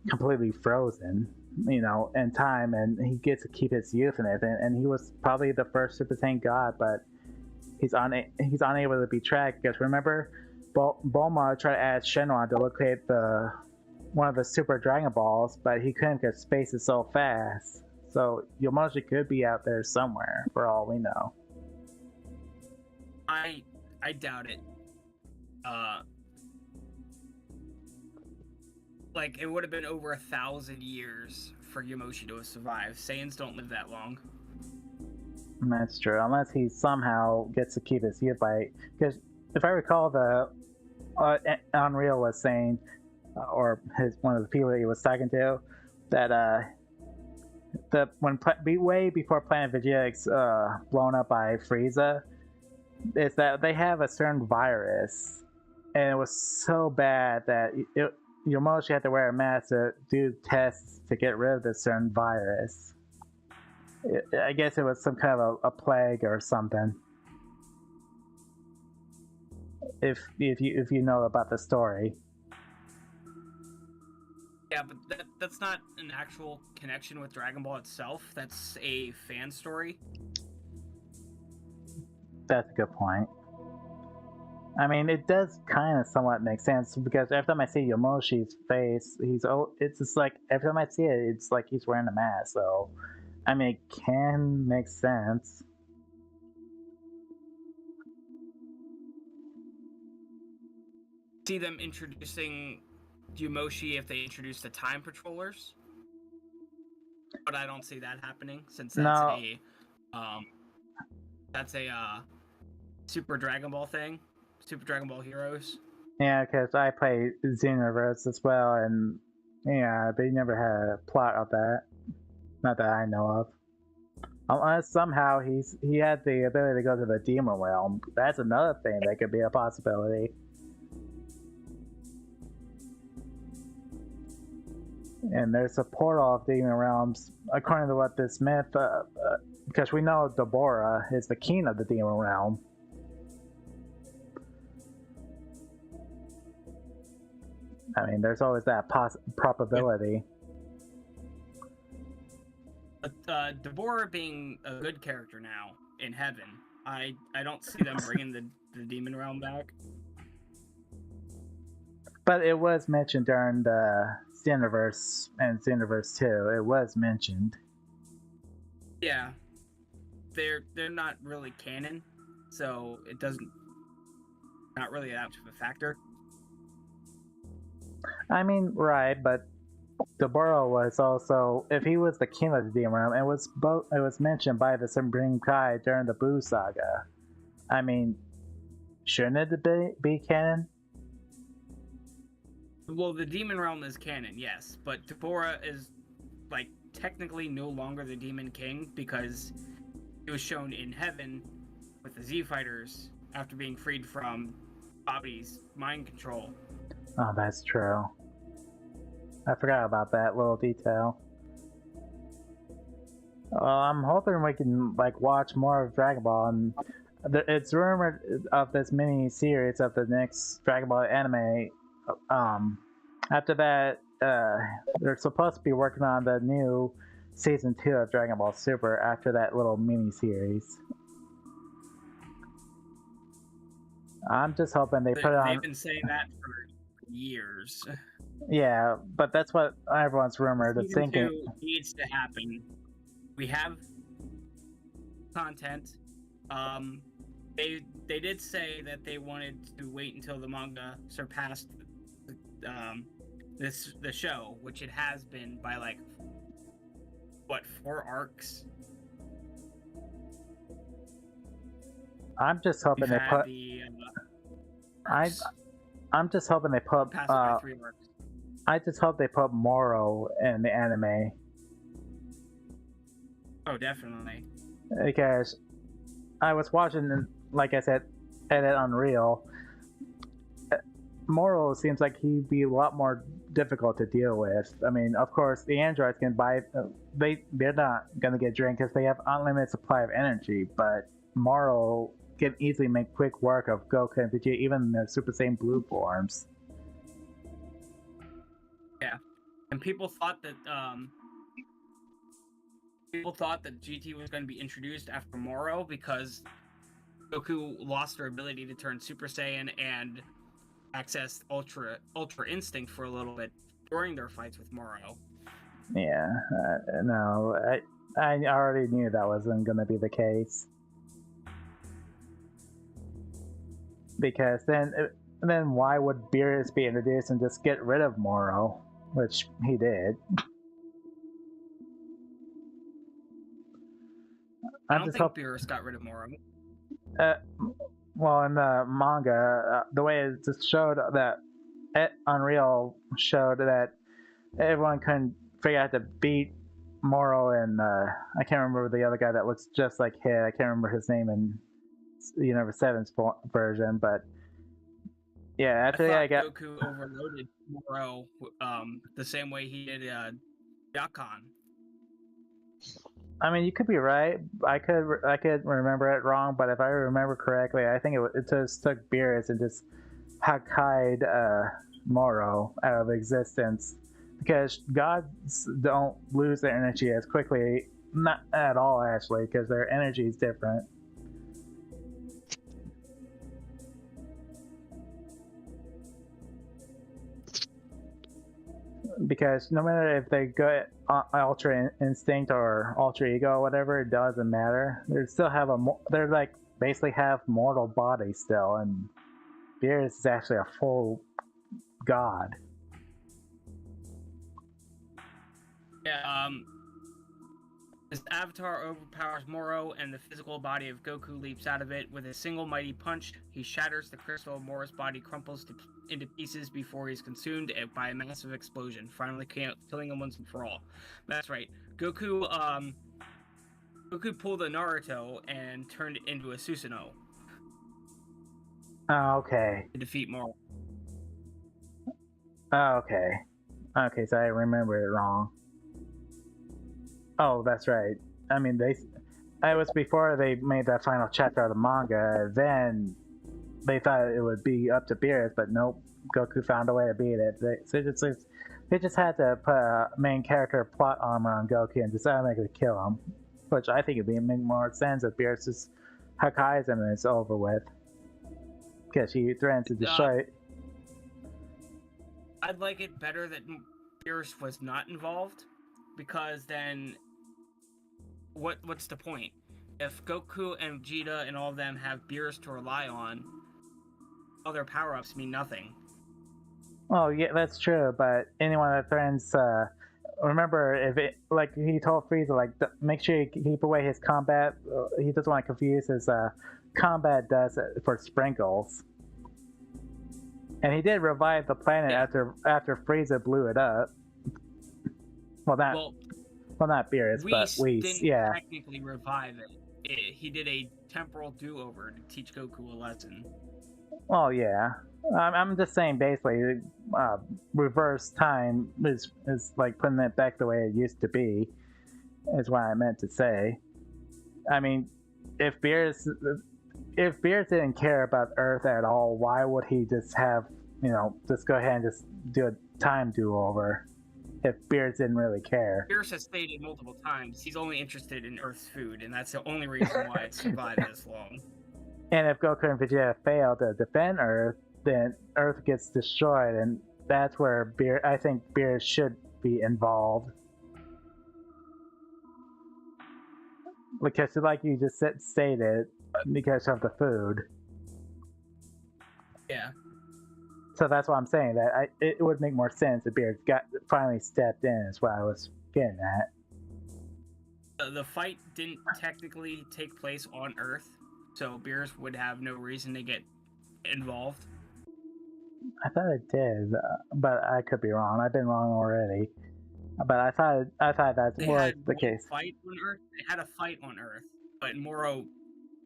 completely frozen, in time, and he gets to keep his youth and everything. And he was probably the first Super Saiyan God, but he's unable to be tracked, because remember, Bulma tried to ask Shenron to locate one of the Super Dragon Balls, but he couldn't because space is so fast. So Yomoshi could be out there somewhere, for all we know. I doubt it. It would have been over 1,000 years for Yomoshi to have survived. Saiyans don't live that long. That's true, unless he somehow gets to keep his youth because if I recall, the Unreal was saying, or one of the people that he was talking to, that way before Planet Vegeta gets blown up by Frieza, is that they have a certain virus, and it was so bad that Yomoshi had to wear a mask to do tests to get rid of this certain virus. I guess it was some kind of a plague or something. If you know about the story. Yeah, but that's not an actual connection with Dragon Ball itself. That's a fan story. That's a good point. I mean, it does kind of somewhat make sense, because every time I see Yomoshi's face, it's just like, every time I see it, it's like he's wearing a mask. So, I mean, it can make sense. See them introducing Yomoshi if they introduce the Time Patrollers. but I don't see that happening since No, that's a Super Dragon Ball thing, Super Dragon Ball Heroes. yeah, because I play Xenoverse as well, and yeah, they never had a plot of that. Not that I know of. Unless somehow he had the ability to go to the demon realm. That's another thing that could be a possibility. And there's a portal of demon realms, according to what this myth, because we know Deborah is the king of the demon realm. I mean, there's always that probability. But Deborah being a good character now in heaven, I don't see them bringing the demon realm back. But it was mentioned during the Xenoverse and Xenoverse 2. It was mentioned. Yeah, they're not really canon, so it doesn't not really that much of a factor. I mean, right, but Deborah was also, if he was the king of the demon realm, it was mentioned by the Supreme Kai during the Boo saga. I mean, shouldn't it be canon? Well, the demon realm is canon, yes, but Deborah is like technically no longer the demon king because he was shown in heaven with the Z fighters after being freed from Bobby's mind control. Oh, that's true. I forgot about that little detail. Well, I'm hoping we can like watch more of Dragon Ball, and it's rumored of this mini series of the next Dragon Ball anime. After that, they're supposed to be working on the new season 2 of Dragon Ball Super after that little mini series. I'm just hoping they put it on. They've been saying that for years. Yeah, but that's what everyone's rumored. It's Season thinking 2 needs to happen. We have content. They did say that they wanted to wait until the manga surpassed the show, which it has been by like what 4 arcs. I'm just hoping they put. I'm just hoping they put. Past by 3 arcs. I just hope they put Moro in the anime. Oh, definitely. Because I was watching, like I said, Edit Unreal. Moro seems like he'd be a lot more difficult to deal with. I mean, of course, the androids can buy. They're not gonna get drained because they have unlimited supply of energy. But Moro can easily make quick work of Goku and Vegeta, even in their Super Saiyan Blue forms. Yeah, and people thought that GT was going to be introduced after Moro because Goku lost her ability to turn Super Saiyan and access Ultra Instinct for a little bit during their fights with Moro. Yeah, no, I already knew that wasn't going to be the case. Because then why would Beerus be introduced and just get rid of Moro? Which he did. I don't think Beerus got rid of Moro. Well, in the manga, the way it just showed that Unreal showed that everyone couldn't figure out to beat Moro, and I can't remember the other guy that looks just like him. I can't remember his name in Universe 7's version, but yeah, after I got Goku overloaded Moro the same way he did Yakan. I mean, you could be right. I could remember it wrong, but if I remember correctly, I think it just took Beerus and just Hakai'd Moro out of existence, because gods don't lose their energy as quickly, not at all actually, because their energy is different. Because no matter if they go Ultra Instinct or Ultra Ego or whatever, it doesn't matter. They still have they're like basically have mortal bodies still, and Beerus is actually a full god. Yeah, His avatar overpowers Moro, and the physical body of Goku leaps out of it. With a single mighty punch, he shatters the crystal. Moro's body crumples into pieces before he's consumed by a massive explosion, finally killing him once and for all. That's right. Goku pulled a Naruto and turned it into a Susanoo Oh, okay. to defeat Moro. Oh, okay. Okay, so I remember it wrong. Oh, that's right. I mean, it was before they made that final chapter of the manga. Then they thought it would be up to Beerus, but nope. Goku found a way to beat it. They just had to put a main character plot armor on Goku and just automatically kill him, which I think would make more sense if Beerus just Hakai's him and it's over with, because she threatens to destroy. I'd like it better that Beerus was not involved, because then what's the point? If Goku and Vegeta and all of them have Beerus to rely on, other power-ups mean nothing. Oh yeah, that's true. But anyone that threatens, remember, if it, like he told Frieza, like make sure you keep away his combat. He doesn't want to confuse his combat dust for sprinkles. And he did revive the planet after Frieza blew it up. Well, not Beerus, but Whis. Yeah. Technically revive it. He did a temporal do-over to teach Goku a lesson. Well, yeah. I'm just saying, basically, reverse time is like putting it back the way it used to be, is what I meant to say. I mean, if Beerus didn't care about Earth at all, why would he just have, just go ahead and just do a time do-over if Beerus didn't really care? Beerus has stated multiple times he's only interested in Earth's food, and that's the only reason why it survived this long. And if Goku and Vegeta fail to defend Earth, then Earth gets destroyed, and that's where I think Beerus should be involved. Because, like you just stated, because of the food. Yeah. So that's why I'm saying that it would make more sense if Beerus finally stepped in, is what I was getting at. The fight didn't technically take place on Earth, so Beerus would have no reason to get involved. I thought it did, but I could be wrong. I've been wrong already. But I thought that was the case. Fight on Earth. They had a fight on Earth, but Moro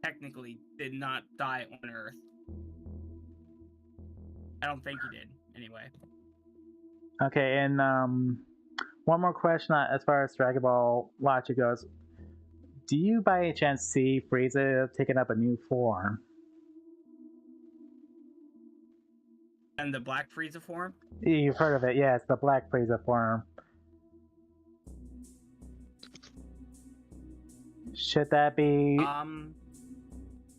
technically did not die on Earth. I don't think he did, anyway. Okay, and one more question as far as Dragon Ball logic goes. Do you by any chance see Frieza taking up a new form? And the Black Frieza form? You've heard of it, yes, the Black Frieza form. Should that be... I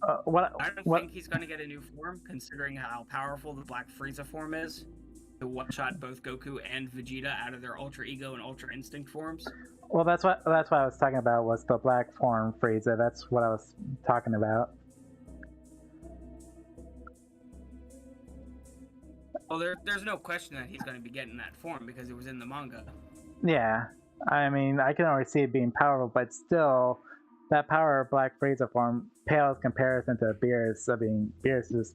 don't think he's going to get a new form, considering how powerful the Black Frieza form is. To one-shot both Goku and Vegeta out of their Ultra Ego and Ultra Instinct forms. Well, that's what I was talking about, was the Black form Frieza. That's what I was talking about. Well, there's no question that he's going to be getting that form because it was in the manga. Yeah, I mean, I can already see it being powerful, but still, that power of Black Frieza form pales comparison to Beerus. I mean, Beerus is...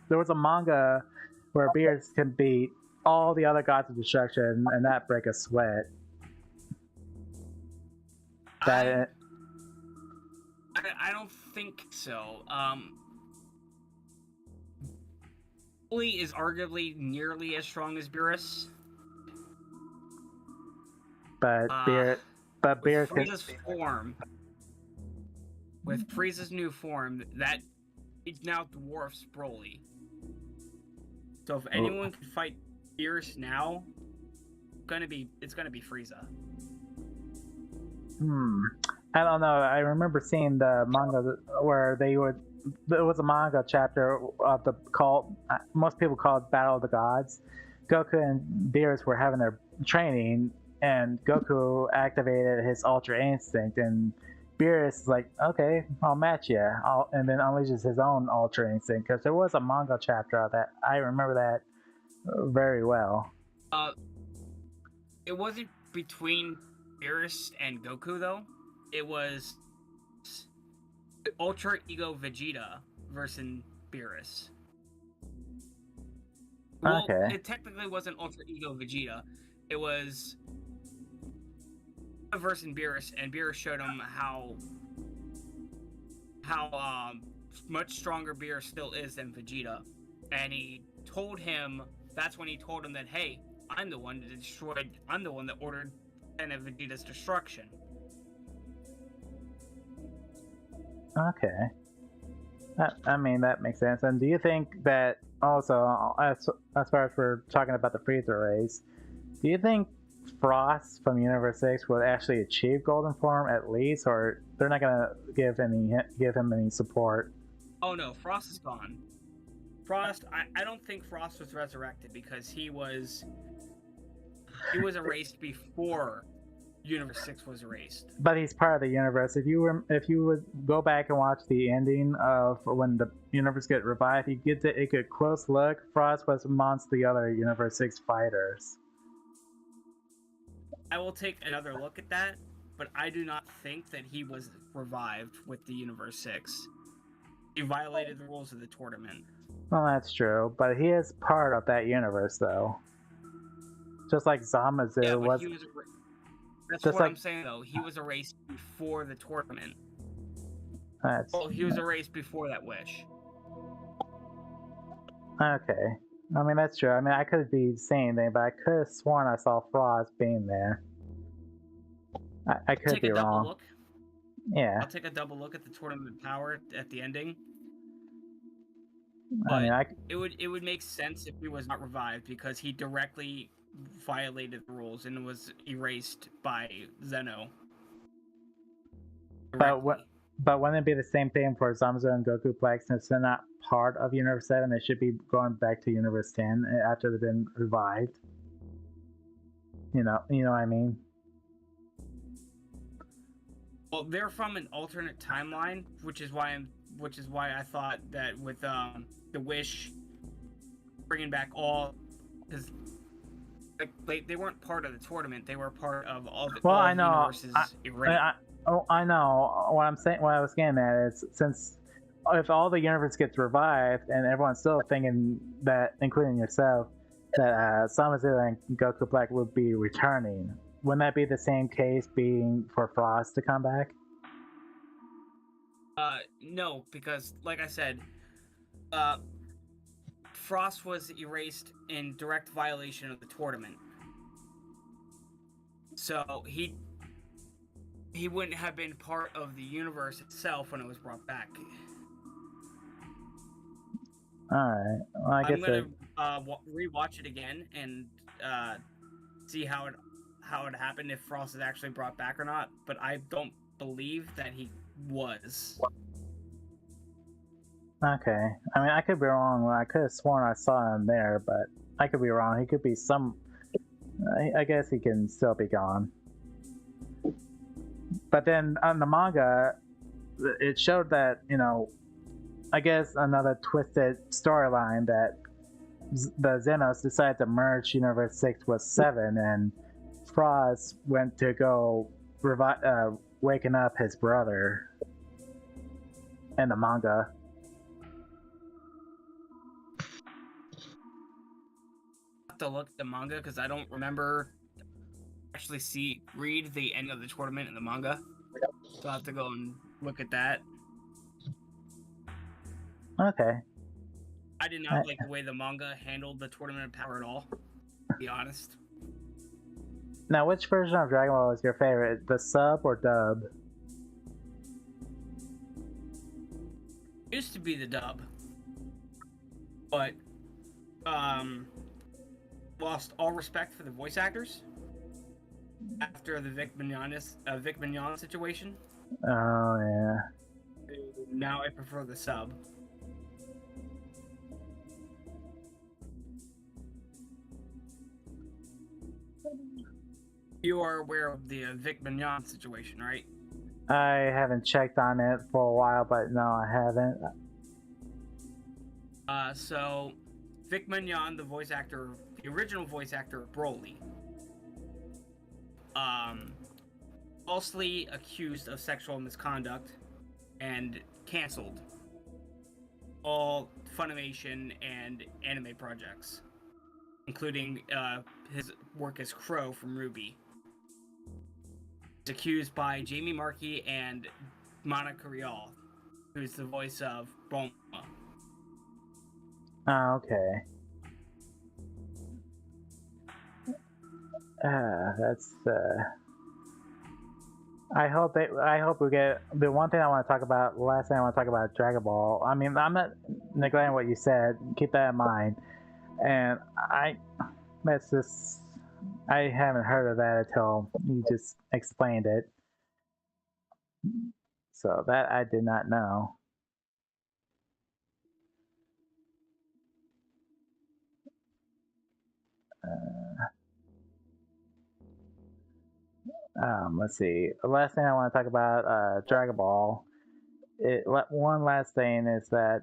there was a manga where Beerus can beat all the other gods of destruction and not break a sweat. I don't think so. Bully is arguably nearly as strong as Beerus. But Beerus Frieza's form. With Frieza's new form, that it now dwarfs Broly. So if anyone can fight Beerus now, it's gonna be Frieza. I don't know. I remember seeing the manga where there was a manga chapter of the cult. Most people call it Battle of the Gods. Goku and Beerus were having their training, and Goku activated his Ultra Instinct, and Beerus is like, okay, I'll match you, and then unleashes his own Ultra Instinct, because there was a manga chapter of that. I remember that very well. It wasn't between Beerus and Goku, though, it was Ultra Ego Vegeta versus Beerus. Well, Okay. it technically wasn't Ultra Ego Vegeta. It was versus Beerus, and Beerus showed him how much stronger Beerus still is than Vegeta, and he told him. That's when he told him that, hey, I'm the one that destroyed. I'm the one that ordered and of Vegeta's destruction. Okay. I mean, that makes sense. And do you think that also, as far as we're talking about the freezer race, do you think Frost from Universe 6 would actually achieve Golden Form at least, or they're not gonna give him any support? Oh no, Frost is gone. Frost, I don't think Frost was resurrected because he was erased before Universe 6 was erased. But he's part of the universe. If you would go back and watch the ending of when the universe get revived, you get a good close look. Frost was amongst the other Universe 6 fighters. I will take another look at that, but I do not think that he was revived with the Universe 6. He violated the rules of the tournament. Well, that's true, but he is part of that universe, though. Just like Zamazu Yeah, was. That's just what like, I'm saying, though. He was erased before the tournament. That's, He was erased before that wish. okay. I mean, that's true. I mean, I could be saying anything, but I could have sworn I saw Frost being there. I could be wrong. Look. Yeah. I'll take a double look at the tournament power at the ending. I mean, it would make sense if he was not revived because he directly violated the rules and was erased by Zeno. But wouldn't it be the same thing for Zamazu and Goku Black since they're not part of Universe 7? They should be going back to Universe 10 after they've been revived. You know what I mean? Well, they're from an alternate timeline, which is why I thought that with the wish bringing back all, because they weren't part of the tournament, they were part of all the universes. I know. What I'm saying, what I was getting at is, since if all the universe gets revived and everyone's still thinking that, including yourself, that Zamazu and Goku Black would be returning, wouldn't that be the same case being for Frost to come back? No, because like I said, Frost was erased in direct violation of the tournament. So he wouldn't have been part of the universe itself when it was brought back. Alright. Well, I'm gonna rewatch it again and see how it happened, if Frost is actually brought back or not. But I don't believe that he was. Okay. I mean, I could be wrong. I could have sworn I saw him there, but I could be wrong. He could be some. I guess he can still be gone. But then on the manga, it showed that, I guess another twisted storyline that the Xenos decided to merge Universe 6 with 7, and Frost went to go waking up his brother in the manga. I have to look at the manga because I don't remember actually read the end of the tournament in the manga. So I'll have to go and look at that. Okay. I did not like the way the manga handled the tournament of power at all, to be honest. Now, which version of Dragon Ball is your favorite? The sub or dub? It used to be the dub. But, lost all respect for the voice actors after the Vic Mignon situation. Oh, yeah. Now I prefer the sub. You are aware of the Vic Mignon situation, right? I haven't checked on it for a while, but no, I haven't. So Vic Mignon, the original voice actor of Broly, falsely accused of sexual misconduct and canceled all Funimation and anime projects, including his work as Crow from Ruby. He's accused by Jamie Markey and Monica Rial, who's the voice of Bulma. Oh, okay. That's. I hope we get the one thing I want to talk about. The last thing I want to talk about is Dragon Ball. I mean, I'm not neglecting what you said. Keep that in mind. And that's just. I haven't heard of that until you just explained it. So that I did not know. Let's see. The last thing I want to talk about, Dragon Ball. One last thing is that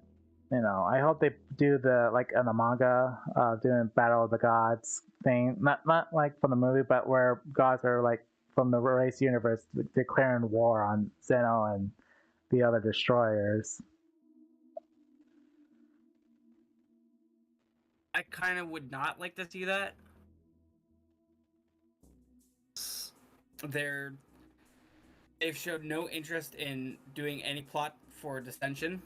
I hope they do the like in the manga, doing Battle of the Gods thing. Not like from the movie, but where gods are like from the race universe declaring war on Zeno and the other destroyers. I kind of would not like to see that. They've showed no interest in doing any plot for Dissension.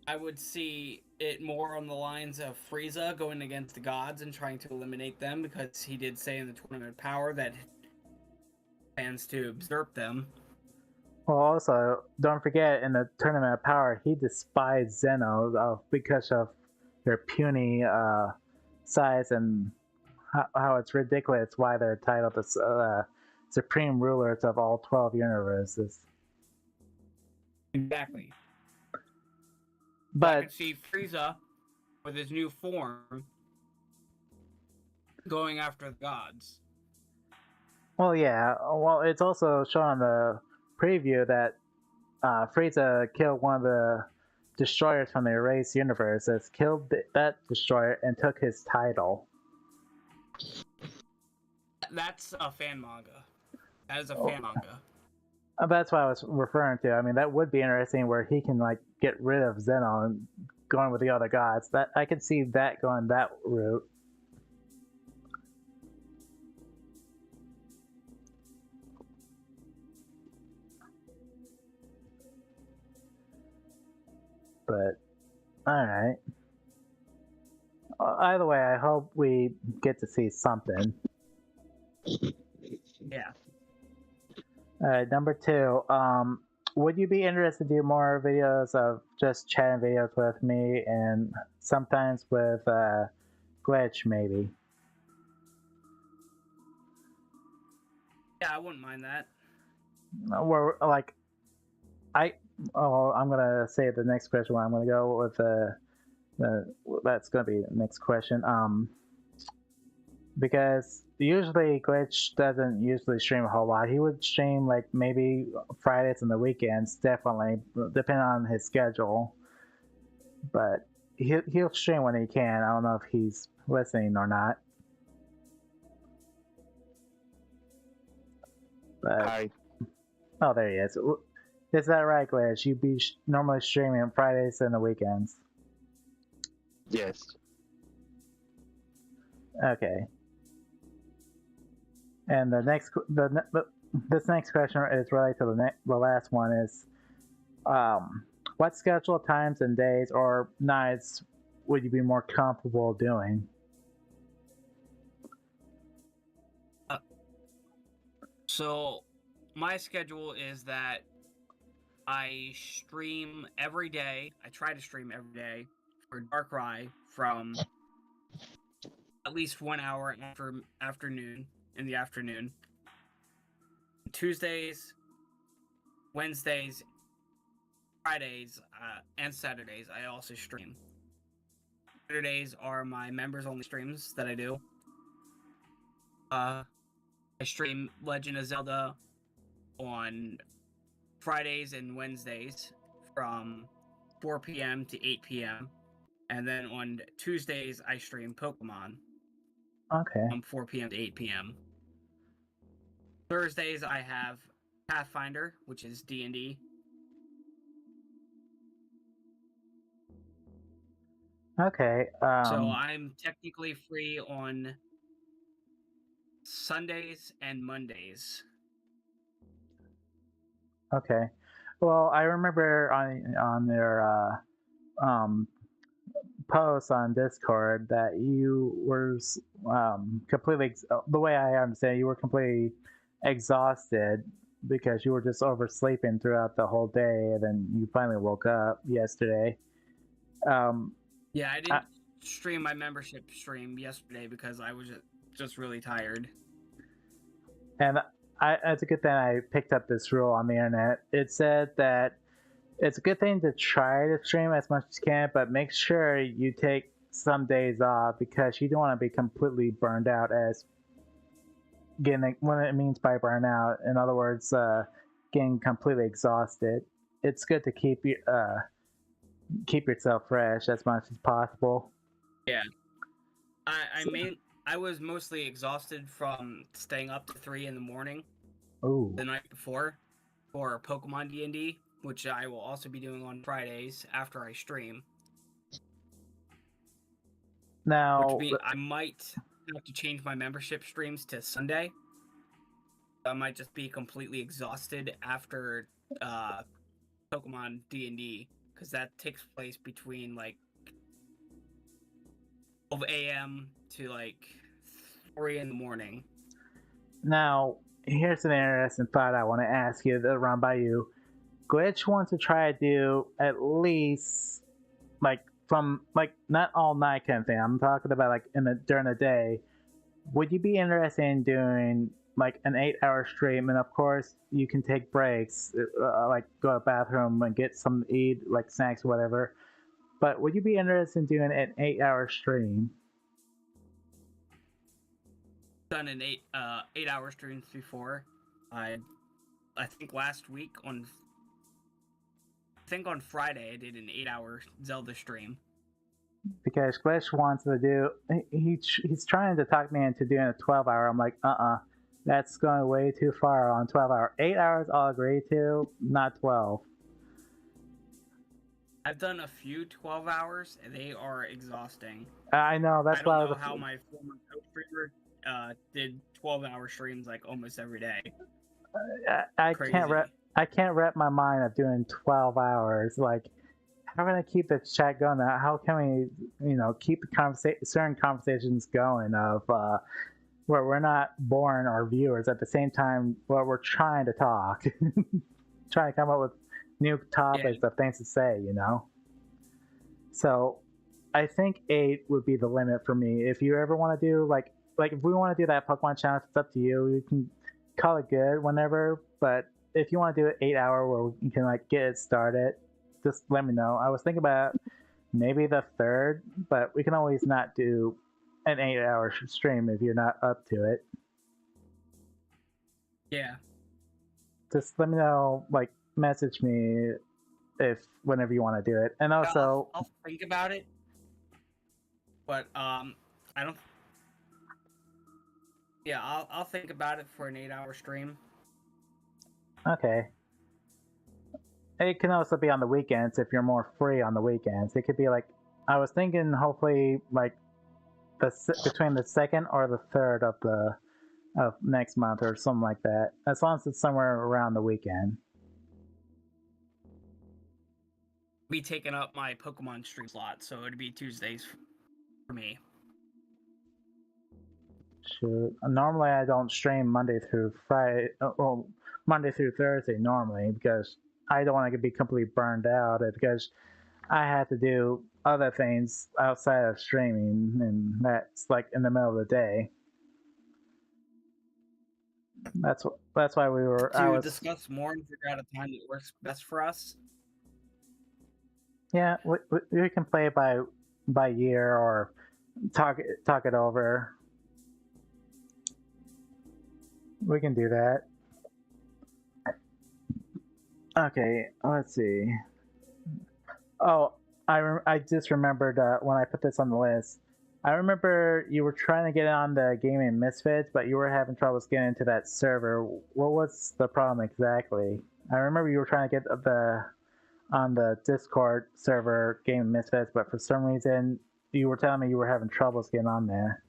I would see it more on the lines of Frieza going against the gods and trying to eliminate them, because he did say in the Tournament of Power that he plans to usurp them. Well, also don't forget in the Tournament of Power, he despised Zeno because of their puny size and how it's ridiculous why they're titled the supreme rulers of all 12 universes. Exactly. But I could see Frieza with his new form going after the gods. Well, yeah. Well, it's also shown on the preview that Frieza killed one of the destroyers from the Erased universe. Has killed that destroyer and took his title. That's a fan manga. That is a fan manga. That's what I was referring to. I mean, that would be interesting where he can like get rid of Zeno and going with the other gods. That I could see that going that route. But all right. Either way, I hope we get to see something. Yeah. Number 2, would you be interested to do more videos of just chatting videos with me and sometimes with Glitch maybe? Yeah, I wouldn't mind that. Where like I'm gonna say the next question. I'm gonna go with that's gonna be the next question. Because usually Glitch doesn't usually stream a whole lot. He would stream like maybe Fridays and the weekends, definitely, depending on his schedule. But he'll stream when he can. I don't know if he's listening or not. But, Hi. oh, there he is. Is that right, Glitch? You be normally streaming on Fridays and the weekends. Yes. Okay. And this next question is related to the last one is, what schedule times and days or nights would you be more comfortable doing? So my schedule is that I stream every day. I try to stream every day for Darkrai from at least 1 hour afternoon in the afternoon. Tuesdays, Wednesdays, Fridays, and Saturdays I also stream. Saturdays are my members only streams that I do. I stream Legend of Zelda on Fridays and Wednesdays from 4 p.m. to 8 p.m. And then on Tuesdays, I stream Pokemon Okay. from 4 p.m. to 8 p.m. Thursdays I have Pathfinder, which is D&D. Okay. So I'm technically free on Sundays and Mondays. Okay. Well, I remember on their post on Discord that you were completely, the way I understand, you were completely exhausted because you were just oversleeping throughout the whole day, and then you finally woke up yesterday. Yeah, I didn't stream my membership stream yesterday because I was just really tired. And it's a good thing I picked up this rule on the internet. It said that it's a good thing to try to stream as much as you can, but make sure you take some days off because you don't want to be completely burned out. As getting what it means by burnout, in other words, getting completely exhausted. It's good to keep yourself fresh as much as possible. Yeah, I was mostly exhausted from staying up to 3 in the morning Ooh. the night before for Pokemon D&D, which I will also be doing on Fridays after I stream. Now, Which means I might have to change my membership streams to Sunday. I might just be completely exhausted after Pokemon D&D because that takes place between like 12 a.m. to like 3 in the morning. now here's an interesting thought I want to ask you to run by you. Glitch wants to try to do at least like from like not all night kind of thing. I'm talking about like during the day. Would you be interested in doing like an 8-hour stream? And of course, you can take breaks, like go to the bathroom and get some to eat, like snacks or whatever. But would you be interested in doing an 8-hour stream? Done an 8-hour streams before. I think last week on Friday I did an 8-hour Zelda stream. Because Glitch wants to do, he's trying to talk me into doing a 12-hour. I'm like, that's going way too far on 12-hour. 8 hours I'll agree to, not 12. I've done a few 12 hours, and they are exhausting. I know, that's why I don't know how my former co-streamer did 12-hour streams like almost every day. I can't wrap my mind of doing 12 hours. Like, how can I keep the chat going? How can we, keep the certain conversations going of where we're not boring our viewers at the same time while we're trying to talk, trying to come up with new topics of things to say, So, I think 8 would be the limit for me. If you ever want to do like if we want to do that Pokemon challenge, it's up to you. You can call it good whenever, but if you want to do an 8-hour where we can like get it started, just let me know. I was thinking about maybe the 3rd, but we can always not do an 8-hour stream if you're not up to it. Yeah. Just let me know, like message me if whenever you want to do it. And also I'll think about it. But I don't. Yeah, I'll think about it for an 8-hour stream. Okay. It can also be on the weekends if you're more free on the weekends. It could be like, I was thinking hopefully like between the 2nd or the 3rd of next month or something like that. As long as it's somewhere around the weekend. Be taking up my Pokemon stream slot, so it'd be Tuesdays for me. Shoot. Normally I don't stream Monday through Friday. Well, Monday through Thursday normally because I don't want to be completely burned out because I have to do other things outside of streaming, and that's like in the middle of the day. That's why we were. Discuss more and figure out a time that works best for us. Yeah, we can play by year or talk it over. We can do that. Okay, let's see. Oh, I just remembered when I put this on the list. I remember you were trying to get on the Gaming Misfits, but you were having troubles getting into that server. What was the problem exactly? I remember you were trying to get the on the Discord server Gaming Misfits, but for some reason you were telling me you were having troubles getting on there.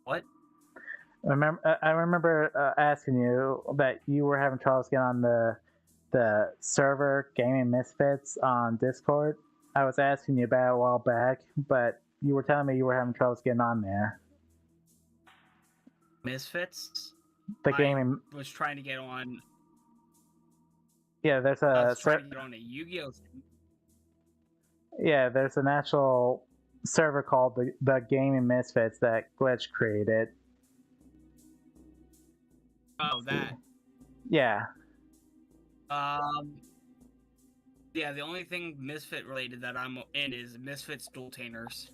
What? I remember asking you that you were having troubles getting on the server Gaming Misfits on Discord. I was asking you about it a while back, but you were telling me you were having troubles getting on there. Misfits? The gaming, I was trying to get on. yeah. There's I a was trying to get on a Yu-Gi-Oh thing. yeah. There's an actual server called the Gaming Misfits that Glitch created. Oh, that. Yeah. Yeah, the only thing Misfit related that I'm in is Misfits Dualtainers.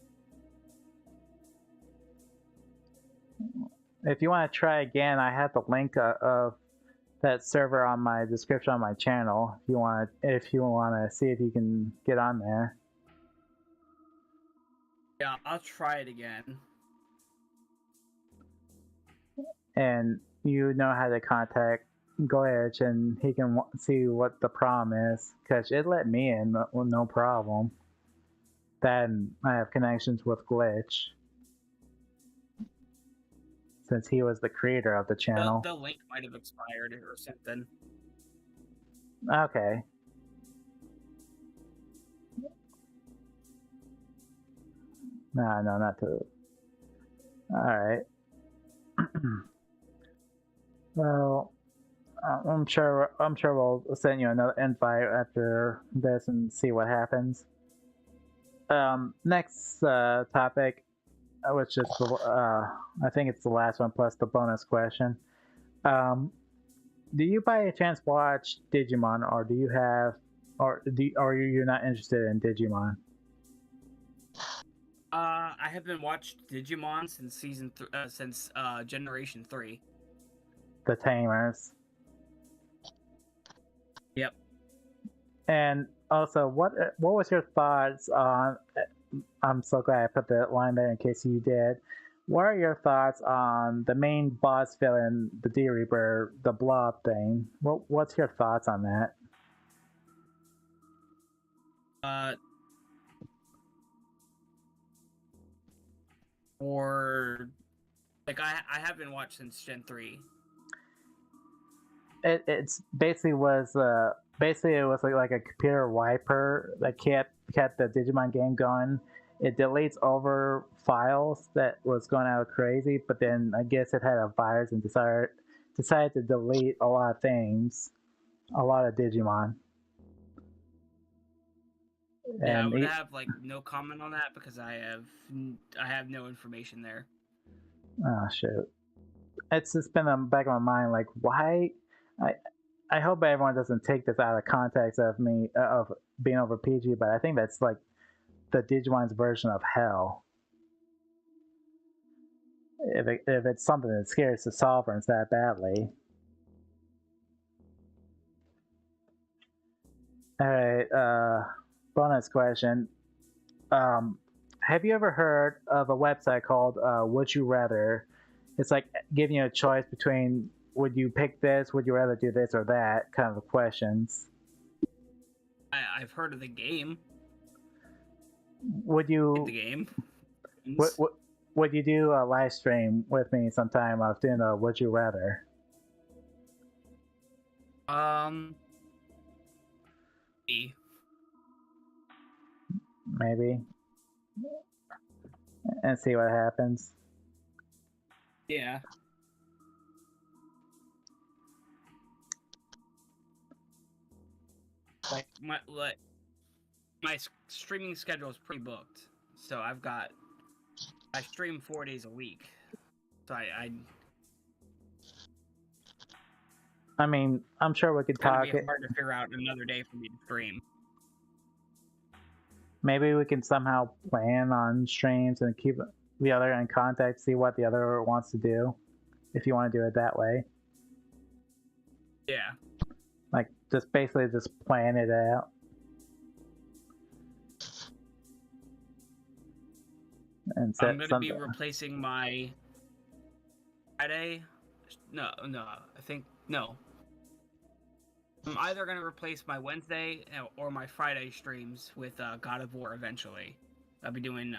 If you want to try again, I have the link of that server on my description on my channel. If you want to see if you can get on there. Yeah, I'll try it again. And you know how to contact Glitch, and he can see what the problem is, because it let me in with no problem. Then I have connections with Glitch, since he was the creator of the channel. The link might have expired or something. Okay. No, not to. Alright. Well, I'm sure we'll send you another invite after this and see what happens. Next topic, which is I think it's the last one plus the bonus question. Do you by chance watch Digimon, or do you have, or you're not interested in Digimon? I haven't watched Digimon since since Generation 3. The Tamers. Yep. And also, what was your thoughts on? I'm so glad I put the line there in case you did. What are your thoughts on the main boss villain, the D Reaper, the Blob thing? What's your thoughts on that? Or like I haven't watched since Gen 3. It's basically it was like a computer wiper that kept the Digimon game going. It deletes over files that was going out crazy, but then I guess it had a virus and decided to delete a lot of things, a lot of Digimon. Yeah, I And would have like no comment on that because I have no information there. oh shoot, it's just been in the back of my mind, like why. I hope everyone doesn't take this out of context of me of being over PG, but I think that's like the Digimon's version of hell. If it's something that scares the sovereigns that badly. All right, bonus question. Have you ever heard of a website called Would You Rather? It's like giving you a choice between would you pick this, would you rather do this or that kind of questions. I've heard of the game. Would you The game? would you do a live stream with me sometime of doing a Would You Rather? Maybe. And see what happens. Yeah. Like my streaming schedule is pre-booked, so I stream 4 days a week. So I mean, I'm sure we could talk. It's hard to figure out another day for me to stream. Maybe we can somehow plan on streams and keep the other in contact, see what the other wants to do, if you want to do it that way. Yeah. Like, just basically just plan it out. and I'm set gonna be something. replacing my Friday. No, I think no. I'm either gonna replace my Wednesday or my Friday streams with God of War eventually. I'll be doing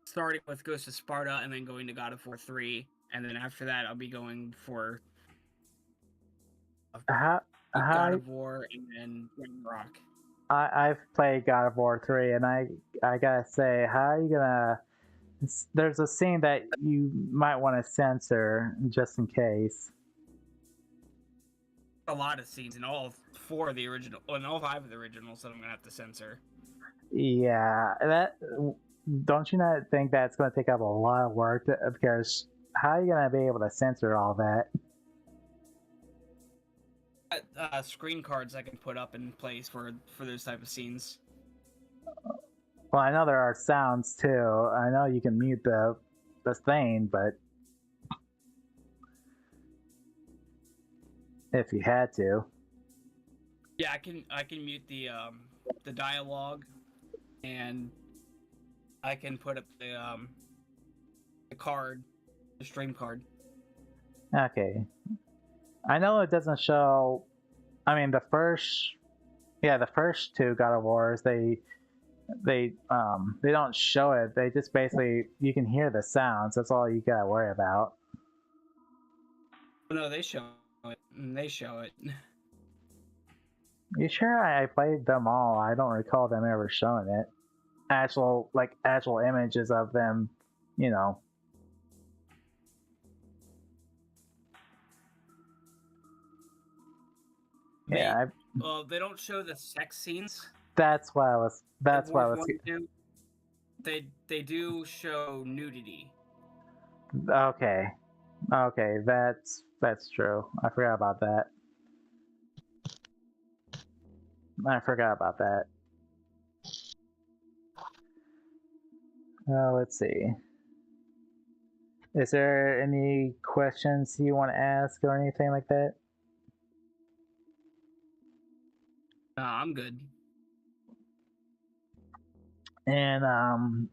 starting with Ghost of Sparta and then going to God of War 3, and then after that I'll be going for How, God how of War and then Ragnarok. I've played God of War 3, and I gotta say, how are you gonna? There's a scene that you might want to censor just in case. A lot of scenes in all four of the original, and all five of the originals that I'm gonna have to censor. Yeah, that don't you not think that's going to take up a lot of work? Because how are you going to be able to censor all that? Screen cards I can put up in place for those type of scenes. Well, I know there are sounds too. I know you can mute the thing, but if you had to. Yeah, I can mute the dialogue, and I can put up the card, the stream card. Okay. I know it doesn't show. I mean, the first two God of Wars, they don't show it. They just basically you can hear the sounds. That's all you gotta worry about. No, they show it. They show it. You sure? I played them all. I don't recall them ever showing it. Actual images of them, you know. Yeah, Well, they don't show the sex scenes. that's why I was. That's why I was. They do show nudity. Okay, okay, that's true. I forgot about that. Let's see. Is there any questions you want to ask or anything like that? I'm good. And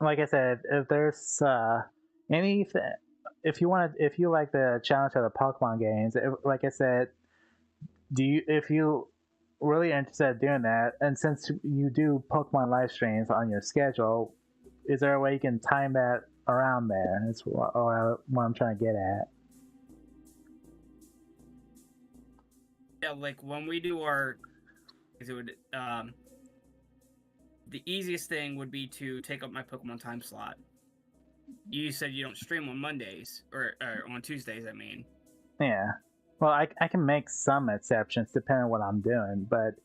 like I said, if there's anything, if you like the challenge of the Pokemon games, like I said, if you really interested in doing that, and since you do Pokemon live streams on your schedule, is there a way you can time that around there? That's what I'm trying to get at. Yeah, like when we do our, it would the easiest thing would be to take up my Pokemon time slot. You said you don't stream on Mondays or on Tuesdays. I mean. Yeah. Well, I can make some exceptions depending on what I'm doing, but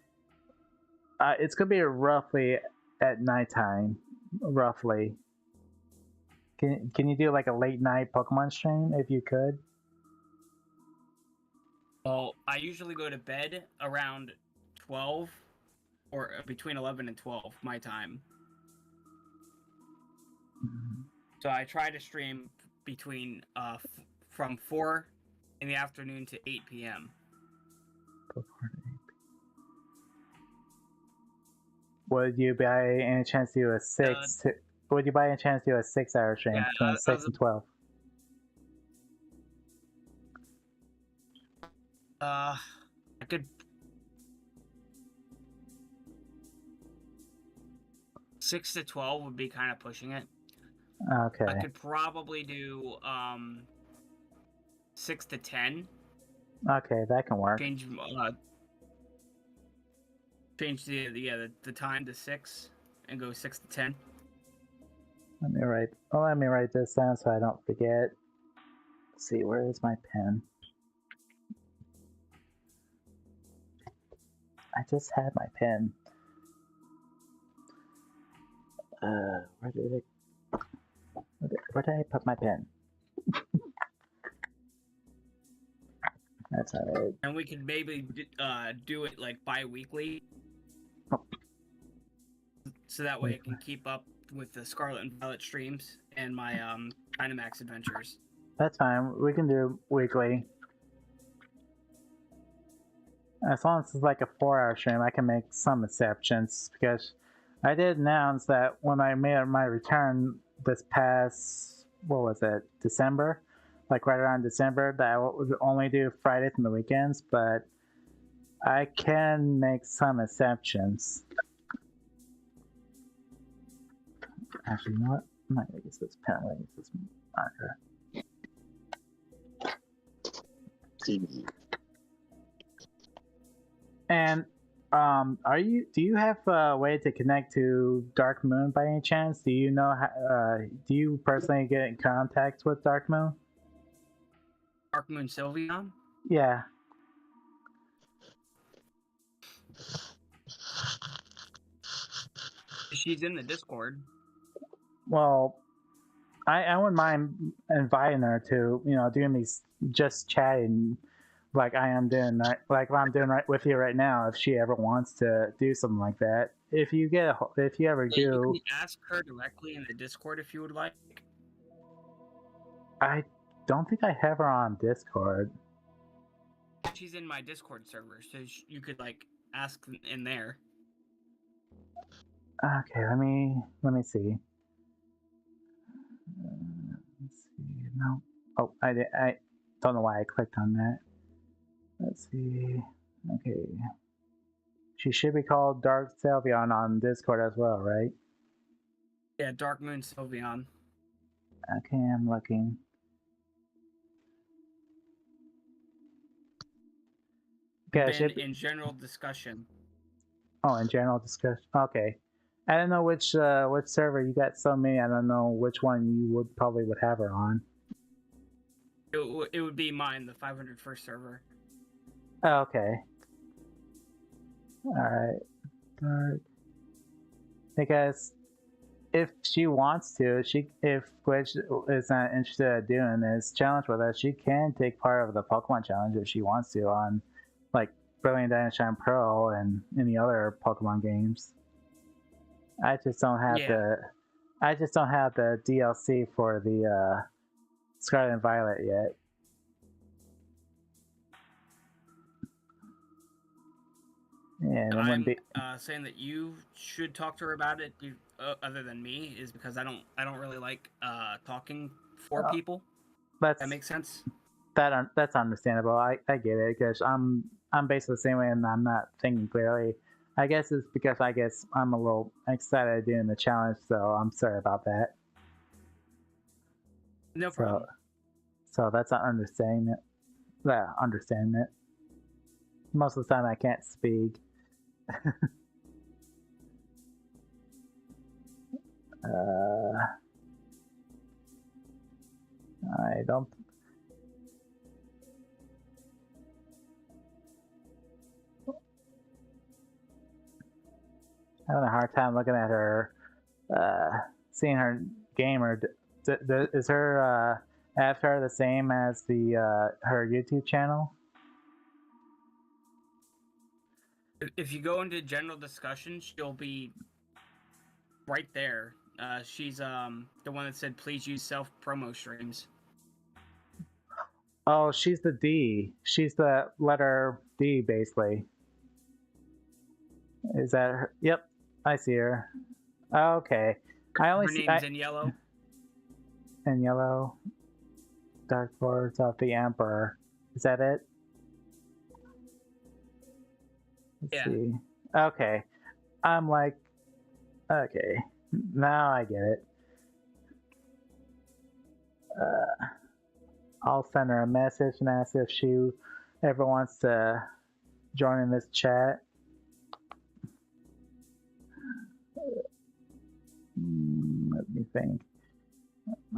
it's gonna be roughly at nighttime. Roughly. Can you do like a late night Pokemon stream if you could? Well, I usually go to bed around 12 or between 11 and 12 my time. Mm-hmm. So I try to stream between from 4 in the afternoon to 8 p.m. Would you by any chance do a 6 would you by any chance do a 6-hour stream between 6 and 12? I could 6 to 12 would be kind of pushing it. Okay. I could probably do 6 to 10. Okay, that can work. Change the time to 6 and go 6 to 10. Let me write this down so I don't forget. Let's see, where is my pen? I just had my pen. Where did I put my pen? That's alright. And we could maybe do it like bi-weekly. Oh. So that way I can keep up with the Scarlet and Violet streams and my Dynamax adventures. That's fine. We can do weekly. As long as it's like a 4-hour stream, I can make some exceptions because I did announce that when I made my return this past, what was it, December? Like right around December, that I would only do Fridays and the weekends, but I can make some exceptions. Actually, you know what? I'm not going to use this pen, I'm going to use this marker. And do you have a way to connect to Dark Moon by any chance? Do you know how, do you personally get in contact with Dark Moon? Dark Moon Sylveon? Yeah. She's in the Discord. Well, I wouldn't mind inviting her to, doing these just chatting like I am doing, like what I'm doing right with you right now. If she ever wants to do something like that, if you ever do, You can ask her directly in the Discord if you would like. I don't think I have her on Discord. She's in my Discord server, so you could like ask in there. Okay, let me see. Let's see. No. Oh, I don't know why I clicked on that. Let's see. Okay. She should be called Dark Sylveon on Discord as well, right? Yeah, Dark Moon Sylveon. Okay, I'm looking. Been in general discussion. Oh, in general discussion. Okay. I don't know which server. You got so many. I don't know which one you would have her on. It would be mine, the 501st server. Oh, okay. All right. Dark. Because if she wants to, if Glitch is not interested in doing this challenge with us, she can take part of the Pokemon challenge if she wants to on like Brilliant Diamond Shine Pearl and any other Pokemon games. I just don't have the DLC for the Scarlet and Violet yet. And it wouldn't be saying that you should talk to her about it. Other than me, is because I don't really like talking for people. That makes sense. That's understandable. I get it because I'm basically the same way and I'm not thinking clearly. I guess it's because I'm a little excited doing the challenge, so I'm sorry about that. No problem. So that's not understanding it. Yeah, understanding it. Most of the time I can't speak. I don't. Having a hard time looking at her, seeing her gamer. Is her avatar the same as the her YouTube channel? If you go into general discussion, she'll be right there. She's the one that said please use self promo streams. Oh, she's the D. She's the letter D, basically. Is that her? Yep, I see her. Okay, I only see. Her name's in yellow. In yellow. Dark Force of the Emperor. Is that it? Let's see. Okay. I'm like, okay. Now I get it. I'll send her a message and ask if she ever wants to join in this chat. Let me think.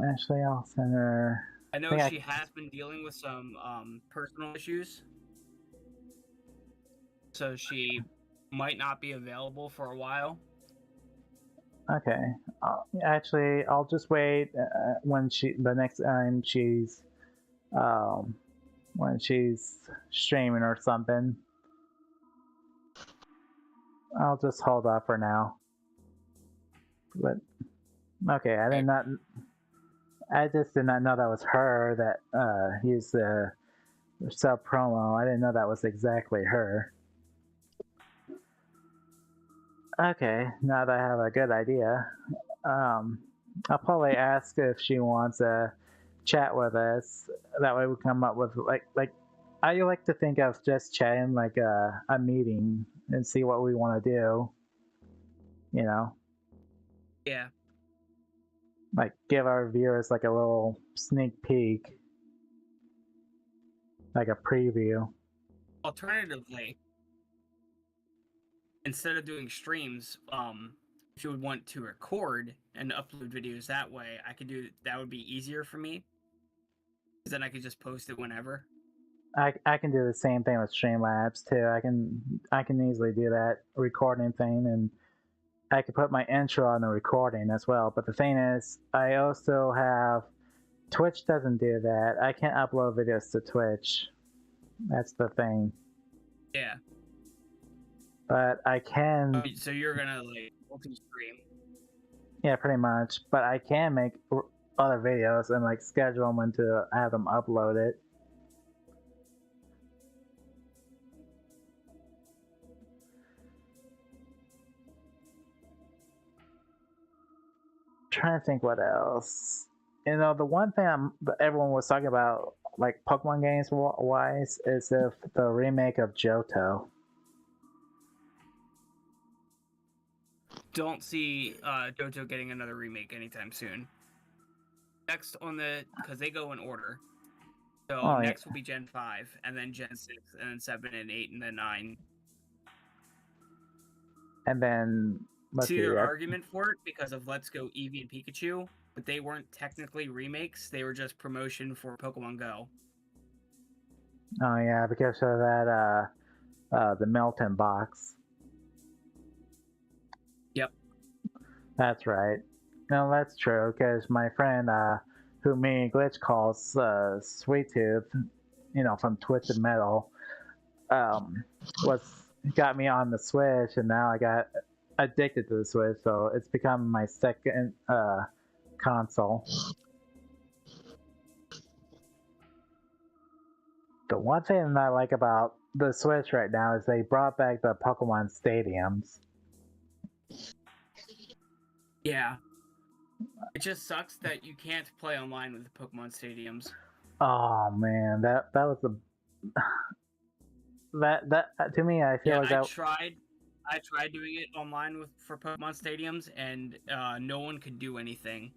Actually, I'll send her. I know she has been dealing with some personal issues, so she might not be available for a while. Okay. Actually, I'll just wait when the next time when she's streaming or something. I'll just hold off for now. But okay, I just did not know that was her that used the sub promo. I didn't know that was exactly her. Okay, now that I have a good idea, um, I'll probably ask if she wants to chat with us. That way we come up with I like to think of just chatting like a meeting and see what we want to do. You know, Yeah. like give our viewers like a little sneak peek, like a preview. Alternatively, instead of doing streams, if you would want to record and upload videos that way, I could do that. Would be easier for me because then I could just post it whenever. I can do the same thing with Streamlabs too. I can easily do that recording thing, and I can put my intro on the recording as well. But the thing is, I also have Twitch doesn't do that. I can't upload videos to Twitch. That's the thing. Yeah. But I can, So you're gonna like multi-stream. yeah, pretty much. But I can make other videos and like schedule them when to have them uploaded. Trying to think what else. You know, the one thing that everyone was talking about, like Pokemon games wise, is if the remake of Johto. Don't see JoJo getting another remake anytime soon. Next on the because they go in order. So Oh yeah, next will be Gen 5, and then Gen 6, and then 7 and 8, and then 9. and then let's See see. their argument for it because of Let's Go Eevee and Pikachu, but they weren't technically remakes. They were just promotion for Pokemon Go. Oh yeah, because of that the Melton box. Yep. That's right. No, that's true. Because my friend, who me and Glitch calls Sweet Tooth, you know, from Twisted Metal, was got me on the Switch, and now I got addicted to the Switch. So it's become my second console. The one thing that I like about the Switch right now is they brought back the Pokemon stadiums. Yeah. It just sucks that you can't play online with the Pokemon stadiums. Oh man, that was the that to me I feel Yeah, like that I tried doing it online for Pokemon stadiums, and no one could do anything.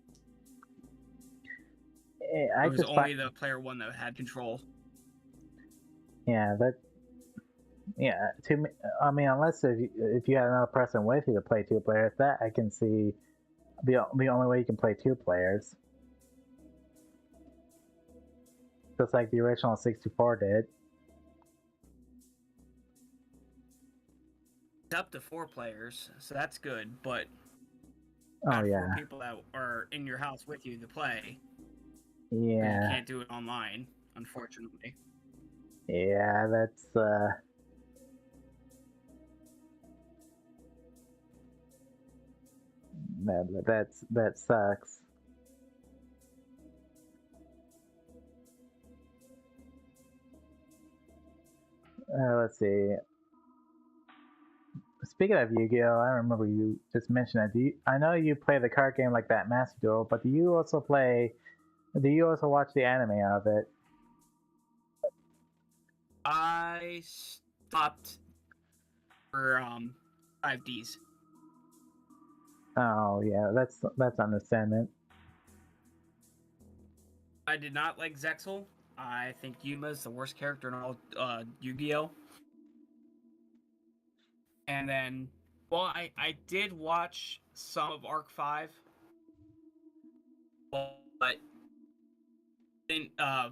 I It was just find only the player one that had control. yeah to me I mean unless if you had another person with you to play two players, that I can see the only way you can play two players, just like the original 64 did. It's up to 4 players, so that's good, but Oh got 4 yeah, people that are in your house with you to play. You yeah, can't do it online, unfortunately. yeah. That sucks. Let's see. Speaking of Yu-Gi-Oh, I remember you just mentioned that. I know you play the card game like that, Master Duel, but do you also play? Do you also watch the anime of it? I stopped for 5Ds. Oh yeah, that's understanding. I did not like Zexal. I think Yuma's the worst character in all Yu-Gi-Oh! And then, well, I did watch some of Arc 5, but didn't I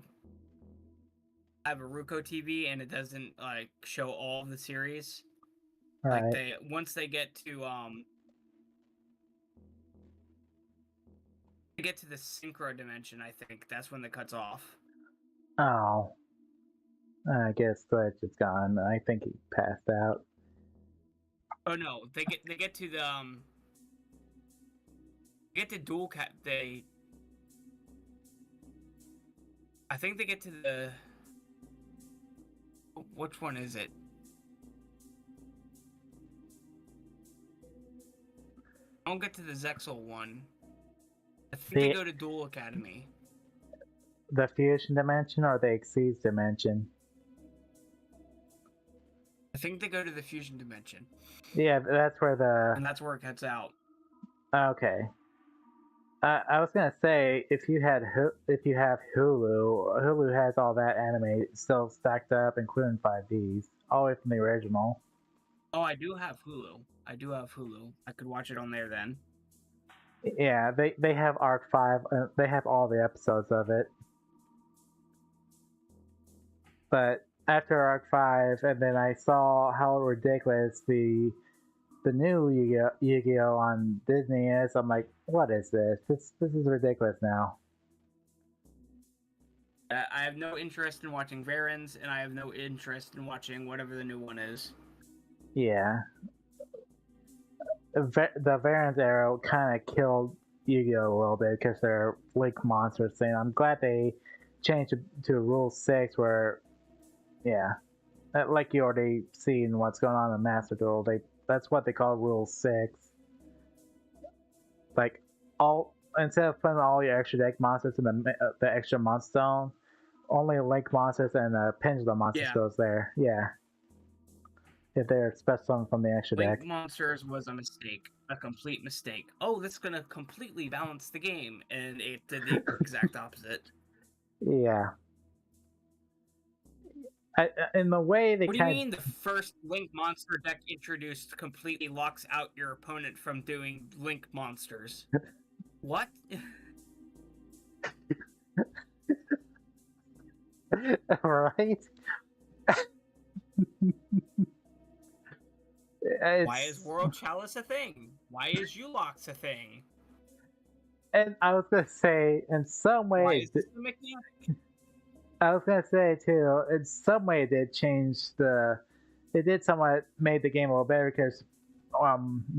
have a Ruko TV and it doesn't like show all of the series. Like Right. once they get to the synchro dimension, I think that's when it cuts off. Oh, I guess Glitch is gone. I think he passed out. Oh no, they get to the get to dual cat. I think they get to the. Which one is it? don't get to the Zexal one. I think The I go to Duel Academy. the fusion dimension or the exceeds dimension? I think they go to the fusion dimension, Yeah, that's where the. and that's where it cuts out. Okay. I was gonna say if you have Hulu has all that anime still stacked up, including 5Ds, all the way from the original. Oh, I do have Hulu. I could watch it on there then. Yeah, they have Arc 5. They have all the episodes of it. But after Arc 5, and then I saw how ridiculous the new Yu-Gi-Oh on Disney is. I'm like, what is this? This is ridiculous now. I have no interest in watching Varens, and I have no interest in watching whatever the new one is. Yeah. The Varens era kind of killed Yu-Gi-Oh a little bit because they're Link monsters thing. I'm glad they changed it to Rule 6 where, yeah, like you already seen what's going on in Master Duel. That's what they call Rule 6. Like, instead of putting all your extra deck monsters in the extra monster zone, only Link monsters and Pendulum monsters goes there. Yeah. If they're special from the extra Link deck. Monsters was a mistake. A complete mistake. Oh, that's gonna completely balance the game. And it did the exact opposite. Yeah. In the way they What do you mean the first Link monster deck introduced completely locks out your opponent from doing Link monsters? What? Right? Why is World Chalice a thing? Why is Ulox a thing? And I was gonna say, in some way, Why is this a mechanic? I was gonna say too, in some way, it did change it did somewhat made the game a little better because,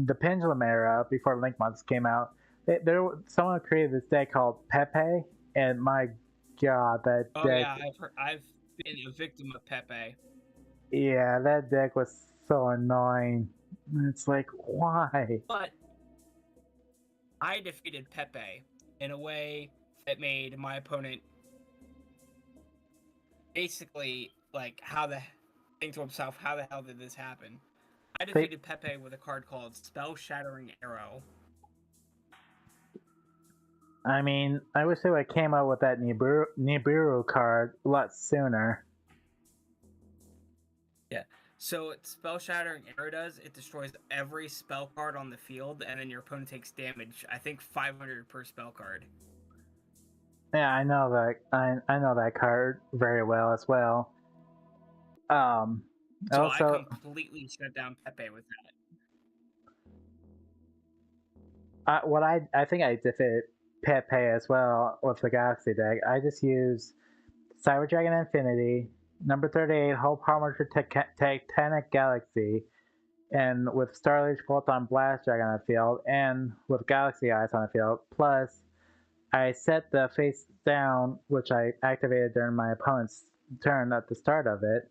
the Pendulum era before Link Monsters came out, someone created this deck called Pepe, and my God, that Oh deck. yeah, I've been a victim of Pepe. Yeah, that deck was so annoying. It's like, why? But I defeated Pepe in a way that made my opponent basically like think to himself, how the hell did this happen? I defeated Pepe with a card called Spell Shattering Arrow. I mean, I wish they would have came out with that Nibiru card a lot sooner. Yeah. So what Spell Shattering Arrow does, it destroys every spell card on the field, and then your opponent takes damage. I think 500 per spell card. Yeah, I know that. I know that card very well as well. So also, I completely shut down Pepe with that. I think I defeated Pepe as well with the Galaxy deck. I just used Cyber Dragon Infinity, number 38, Hope Harmonizer Titanic Galaxy, and with Starlight Photon Blast Dragon on the field, and with Galaxy Eyes on the field. Plus, I set the face down, which I activated during my opponent's turn at the start of it.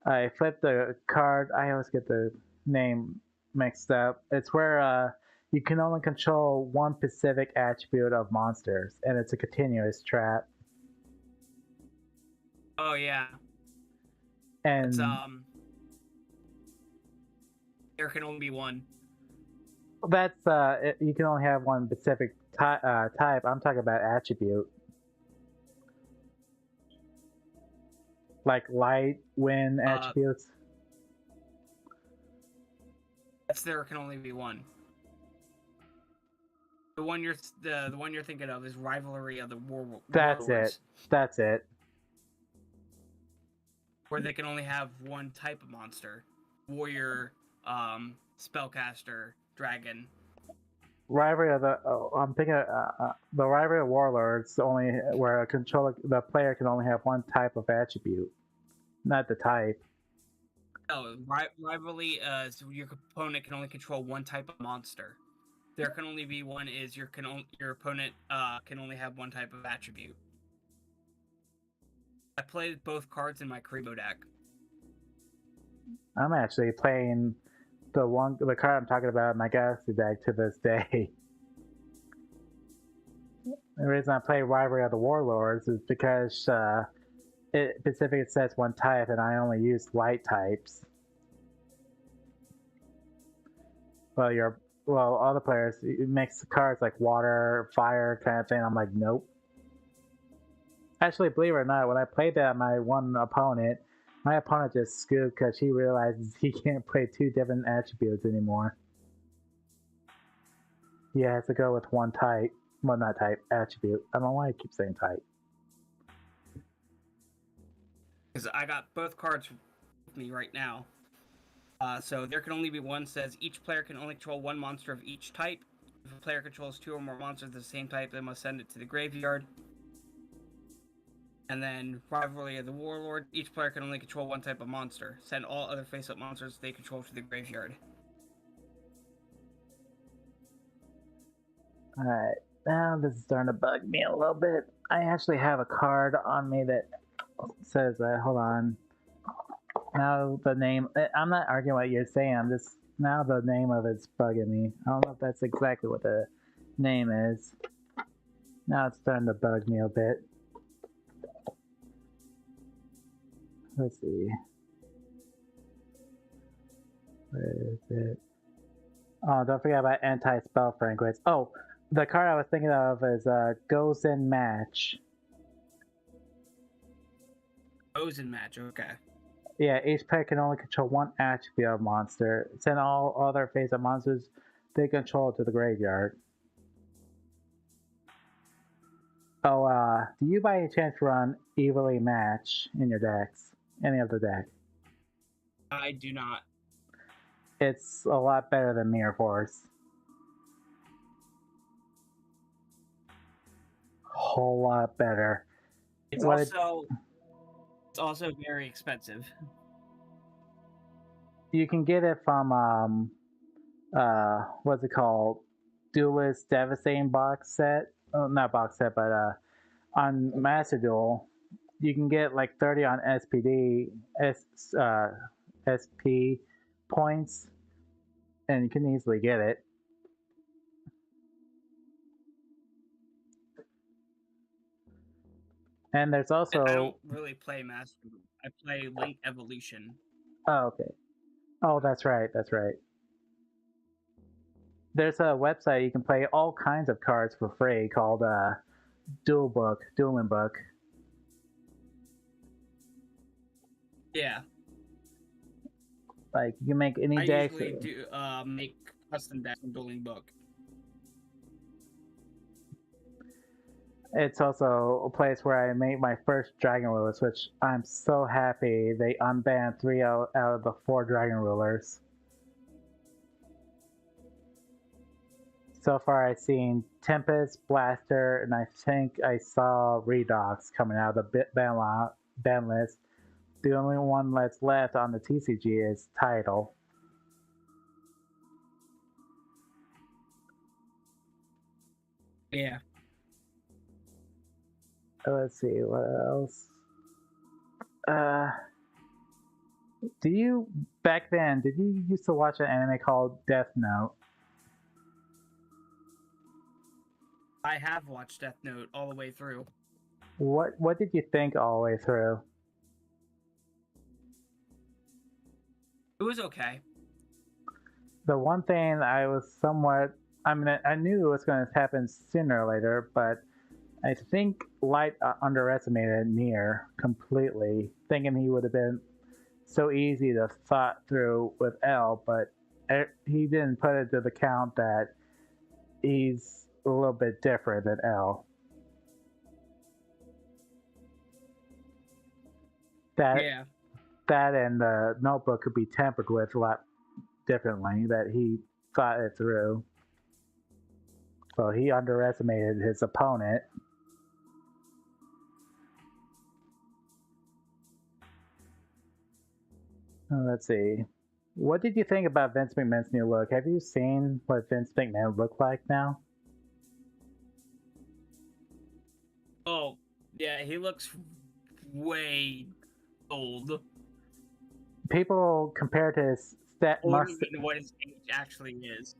I flipped the card. I always get the name mixed up. It's where you can only control one specific attribute of monsters, and it's a continuous trap. Oh yeah. And it's, there can only be one. That's you can only have one specific type. I'm talking about attribute, like light, wind attributes. There can only be one. The one you're thinking of is Rivalry of the Warlords. That's it. Where they can only have one type of monster: warrior, spellcaster, dragon. Rivalry of the I'm thinking the Rivalry of Warlords only where the player can only have one type of attribute, not the type. Oh, Rivalry so your opponent can only control one type of monster. There can only be one is your opponent can only have one type of attribute. I played both cards in my Karibo deck. I'm actually playing the card I'm talking about in my Galaxy deck to this day. The reason I play Rivalry of the Warlords is because it specifically says one type, and I only use light types. Well, other players it makes cards like water, fire kind of thing. I'm like, nope. Actually, believe it or not, when I played that, my opponent just scooped because he realizes he can't play two different attributes anymore. He has to go with one type. Well, not type, attribute. I don't know why I keep saying type. Because I got both cards with me right now. So there can only be one. Says each player can only control one monster of each type. If a player controls two or more monsters of the same type, they must send it to the graveyard. And then Rivalry of the Warlord, each player can only control one type of monster. Send all other face-up monsters they control to the graveyard. Alright, now this is starting to bug me a little bit. I actually have a card on me that says that, hold on. Now the name, I'm not arguing what you're saying, I'm just, now the name of it's bugging me. I don't know if that's exactly what the name is. Now it's starting to bug me a bit. Let's see. Where is it? Oh, don't forget about anti-spell fragments. Oh, the card I was thinking of is Goes in Match. Goes in match, okay. Yeah, each player can only control one attribute of monster. Send all other face-up monsters they control to the graveyard. Oh, do you by any chance run Evenly Match in your decks? Any of the deck? I do not. It's a lot better than Mirror Force. Whole lot better. It's also very expensive. You can get it from what's it called? Duelist Devastating box set. Oh, not box set, but on Master Duel, you can get like 30 on SP points, and you can easily get it. And there's also. I don't really play Master Duel. I play Link Evolution. Oh, okay. Oh, that's right. That's right. There's a website you can play all kinds of cards for free called Dueling Book. Yeah. Like you can make any decks. I usually do make custom decks in Dueling Book. It's also a place where I made my first Dragon Rulers, which I'm so happy they unbanned 3 out of the 4 Dragon Rulers. So far I've seen Tempest, Blaster, and I think I saw Redox coming out of the ban list. The only one that's left on the TCG is Tidal. Yeah. Let's see, what else? Back then, did you used to watch an anime called Death Note? I have watched Death Note all the way through. What did you think all the way through? It was okay. The one thing I knew it was going to happen sooner or later, but I think Light underestimated Nier completely, thinking he would have been so easy to thought through with L, but he didn't put it to the count that he's a little bit different than L. That and the notebook could be tempered with a lot differently, that he thought it through. So he underestimated his opponent. Let's see. What did you think about Vince McMahon's new look? Have you seen what Vince McMahon looked like now? Oh, yeah, he looks way old. People compare to his older than what his age actually is.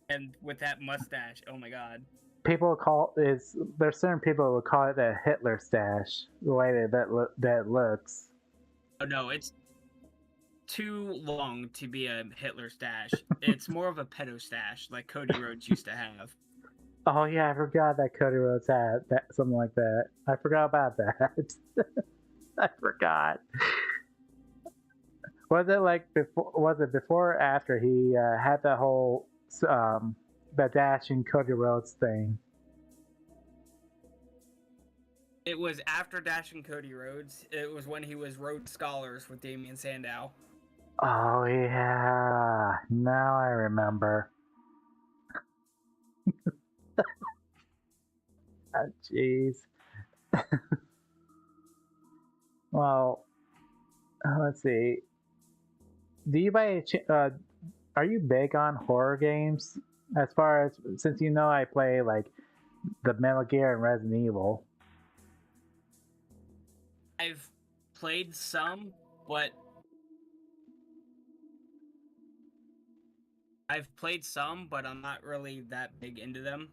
And with that mustache, oh my god. People call is there's certain people who would call it a Hitler stash, the way that looks. Oh no, it's too long to be a Hitler stash. It's more of a pedo stash, like Cody Rhodes used to have. Oh yeah, I forgot that Cody Rhodes had that something like that. I forgot about that. I forgot. Was it like before? Was it before or after he had that whole the dashing Cody Rhodes thing? It was after Dash and Cody Rhodes. It was when he was Rhodes Scholars with Damian Sandow. Oh yeah, now I remember. Jeez. Well, let's see. Do you are you big on horror games? As far as since you know I play like the Metal Gear and Resident Evil. I've played some, but I'm not really that big into them.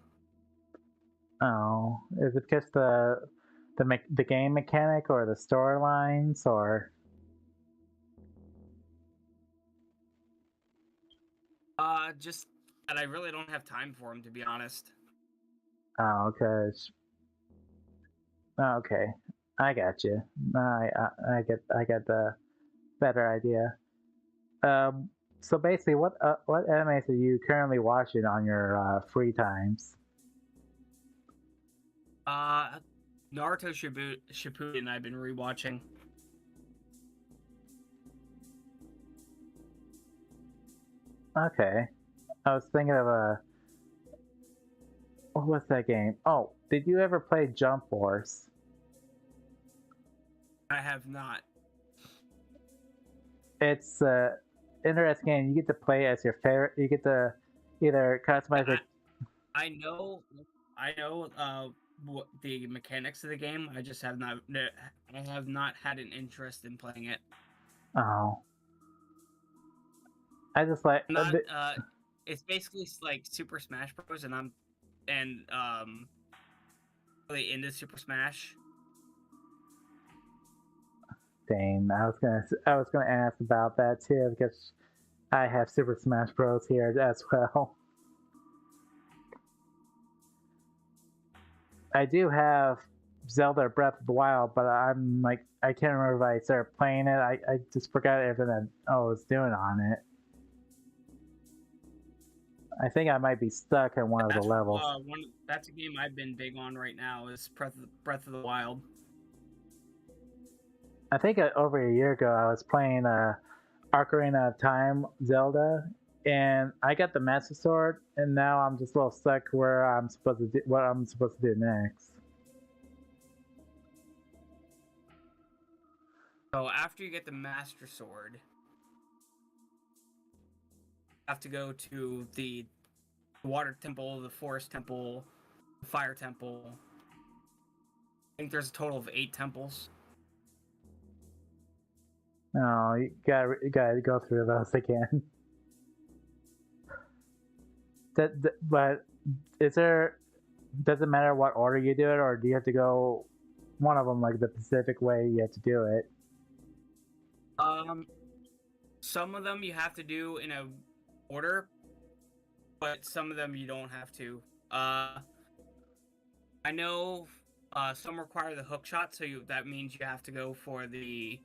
Oh, is it just the game mechanic or the storylines or? Just that I really don't have time for them, to be honest. Oh, okay, I got you. I get the better idea. So basically, what animes are you currently watching on your free times? Naruto Shippuden I've been rewatching. Okay, I was thinking of what was that game? Oh, did you ever play Jump Force? I have not. It's interesting game. You get to play as your favorite. You get to either customize it. I know. What the mechanics of the game. I just have not. I have not had an interest in playing it. Oh, I just like. Not. It's basically like Super Smash Bros. And I'm really into Super Smash. Dang, I was gonna ask about that too because I have Super Smash Bros. Here as well. I do have Zelda Breath of the Wild, but I'm like I can't remember if I started playing it. I just forgot everything that I was doing on it. I think I might be stuck in one of the levels. That's a game I've been big on right now. Is Breath of the Wild. I think over a year ago I was playing Ocarina of Time Zelda, and I got the Master Sword, and now I'm just a little stuck where I'm supposed to do what I'm supposed to do next. So after you get the Master Sword, you have to go to the Water Temple, the Forest Temple, the Fire Temple. I think there's a total of 8 temples. No, you gotta go through those again. But does it matter what order you do it, or do you have to go one of them like the specific way you have to do it? Some of them you have to do in a order, but some of them you don't have to. I know some require the hook shot, so that means you have to go for the.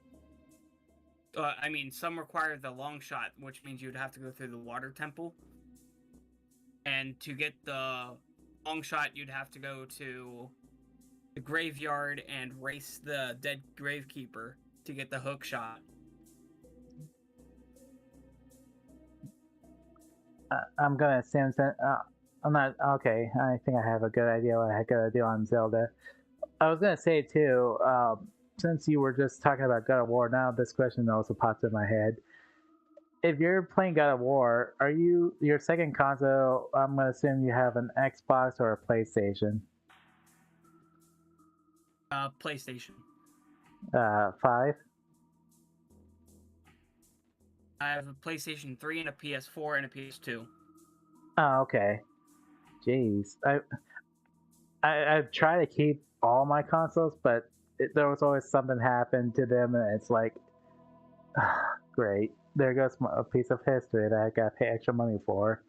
Some require the long shot, which means you'd have to go through the water temple. And to get the long shot, you'd have to go to the graveyard and race the dead gravekeeper to get the hook shot. I'm gonna assume that I'm not okay. I think I have a good idea what I gotta do on Zelda. I was gonna say too, since you were just talking about God of War, now this question also pops in my head. If you're playing God of War, are you your second console? I'm gonna assume you have an Xbox or a PlayStation. PlayStation. 5. I have a PlayStation 3 and a PS4 and a PS2. Oh, okay. Jeez. I try to keep all my consoles, but there was always something happen to them, and it's like, great. There goes a piece of history that I got to pay extra money for.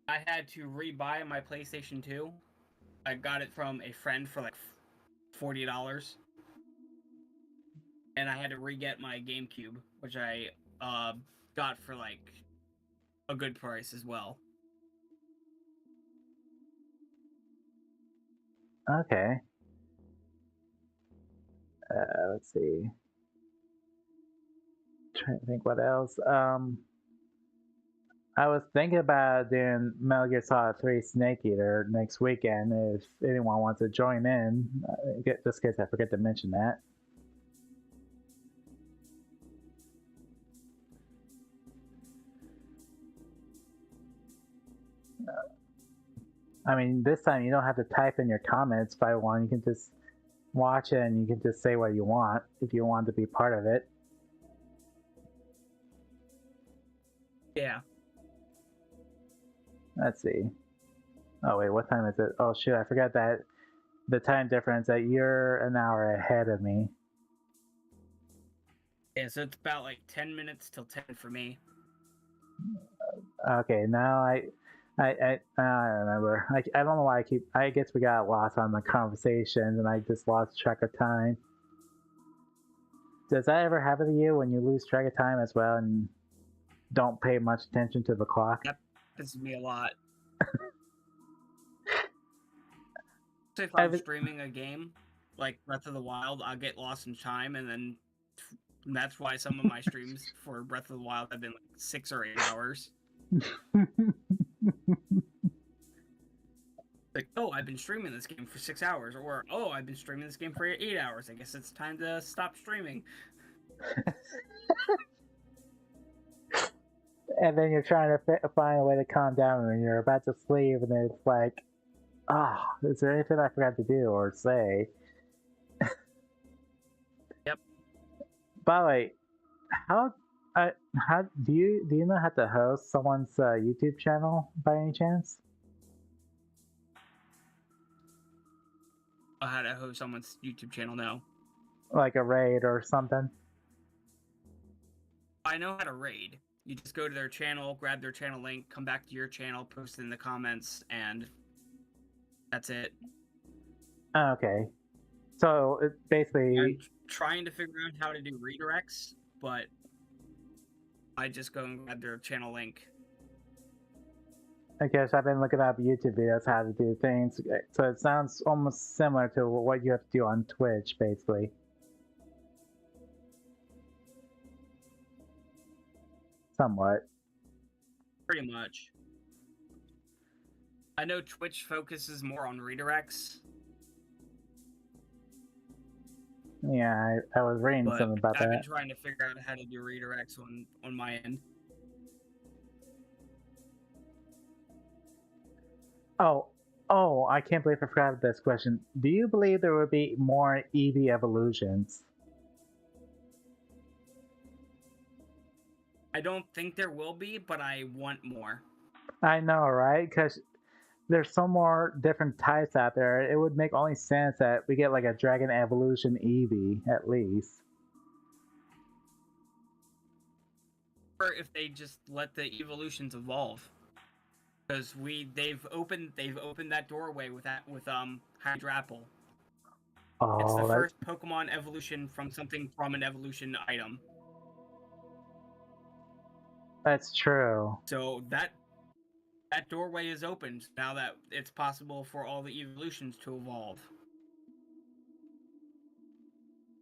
I had to rebuy my PlayStation 2. I got it from a friend for like $40. And I had to re-get my GameCube, which I got for like a good price as well. Okay. Let's see. Trying to think what else. I was thinking about doing Metal Gear Solid 3 Snake Eater next weekend if anyone wants to join in. Just in case I forget to mention that. I mean, this time you don't have to type in your comments by one. You can just watch it and you can just say what you want if you want to be part of it. Yeah. Let's see. Oh, wait, what time is it? Oh, shoot, I forgot that the time difference that you're an hour ahead of me. Yeah, so it's about like 10 minutes till 10 for me. Okay, now I remember. I don't know why I guess we got lost on the conversations and I just lost track of time. Does that ever happen to you when you lose track of time as well and don't pay much attention to the clock? That pisses me a lot. So if I'm streaming a game, like Breath of the Wild, I'll get lost in time, and that's why some of my streams for Breath of the Wild have been like 6 or 8 hours. Like, oh, I've been streaming this game for 6 hours, or oh, I've been streaming this game for 8 hours. I guess it's time to stop streaming. And then you're trying to find a way to calm down and you're about to sleep and it's like, is there anything I forgot to do or say? Yep. By the way, how do you know how to host someone's YouTube channel by any chance? How to host someone's YouTube channel now. Like a raid or something? I know how to raid. You just go to their channel, grab their channel link, come back to your channel, post it in the comments, and that's it. Okay. So it's basically... I'm trying to figure out how to do redirects, but I just go and grab their channel link. I guess I've been looking up YouTube videos how to do things, so it sounds almost similar to what you have to do on Twitch, basically. Somewhat. Pretty much. I know Twitch focuses more on redirects. Yeah, I was reading something about that. I've been trying to figure out how to do redirects on my end. Oh, I can't believe I forgot this question. Do you believe there will be more EV evolutions? I don't think there will be, but I want more. I know, right? Because there's so more different types out there. It would make only sense that we get like a Dragon Evolution EV at least. Or if they just let the evolutions evolve, because they've opened that doorway with Hydrapple. Oh, it's the first Pokemon evolution from an evolution item. That's true. So that doorway is opened now that it's possible for all the evolutions to evolve.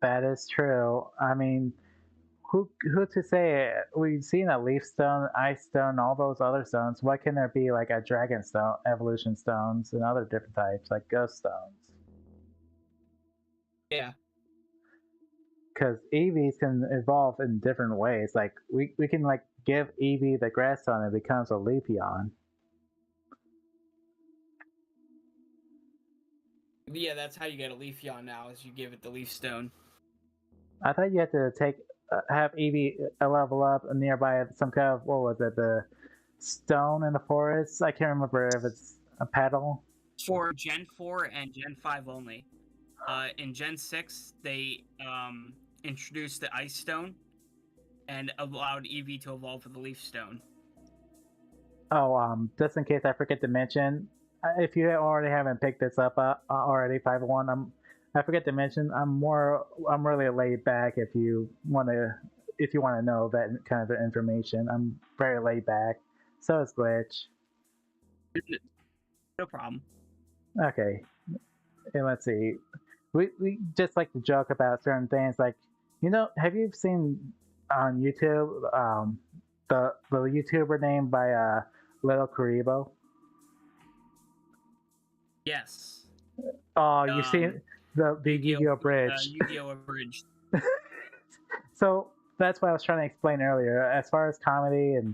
That is true. I mean, who to say? We've seen a Leaf Stone, Ice Stone, all those other stones. Why can there be like a Dragon Stone, Evolution Stones, and other different types like Ghost Stones? Yeah. Because EVs can evolve in different ways. Like we can like give Eevee the Grass Stone and it becomes a Leafeon. Yeah, that's how you get a Leafeon now, is you give it the Leaf Stone. I thought you had to take have Eevee level up nearby some kind of, what was it, the stone in the forest? I can't remember if it's a petal. For Gen 4 and Gen 5 only. In Gen 6, they introduced the Ice Stone and allowed Eevee to evolve with the Leaf Stone. Oh, just in case I forget to mention, if you already haven't picked this up already, 501, I forget to mention, I'm really laid back if you want to know that kind of information. I'm very laid back. So is Glitch. No problem. Okay. And let's see. We just like to joke about certain things, like, have you seen on YouTube the YouTuber named by Little Karibo? Yes. Oh, you've seen the Yu-Gi-Oh Bridge. Yu-Gi-Oh Abridged. So that's what I was trying to explain earlier. As far as comedy and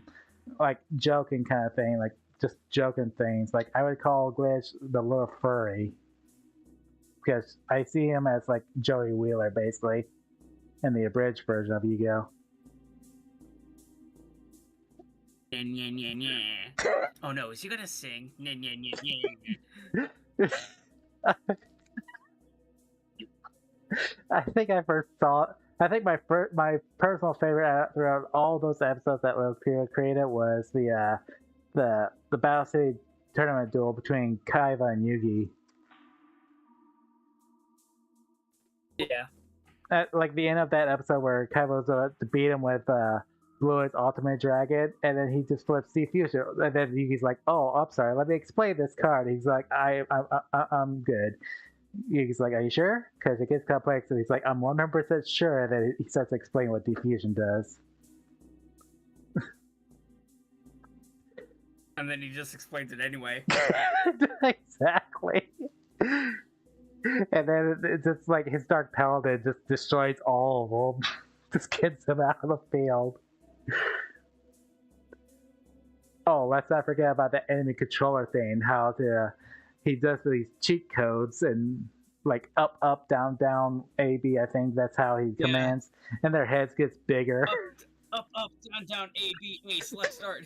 like joking kind of thing, like just joking things, like I would call Glitch the little furry, because I see him as like Joey Wheeler basically in the abridged version of Yu-Gi-Oh. Oh no, is he gonna sing? I think I first saw it. I think my personal favorite throughout all those episodes that Lil Kira created was the Battle City tournament duel between Kaiba and Yugi. Yeah. At like the end of that episode where Kaiba was about to beat him with Blue's Ultimate Dragon, and then he just flips Diffusion, and then Yugi's like, "Oh, I'm sorry, let me explain this card." He's like, I'm good." Yugi's like, "Are you sure?" Because it gets complex, and he's like, "I'm 100% sure." And then he starts explaining what Diffusion does. And then he just explains it anyway. Exactly. And then it's just like his Dark Paladin just destroys all of them. Just gets them out of the field. Oh, let's not forget about the enemy controller thing. How he does these cheat codes and like up, down, down, A, B. I think that's how he commands. And their heads gets bigger. Up, down, A, B, A. Select start.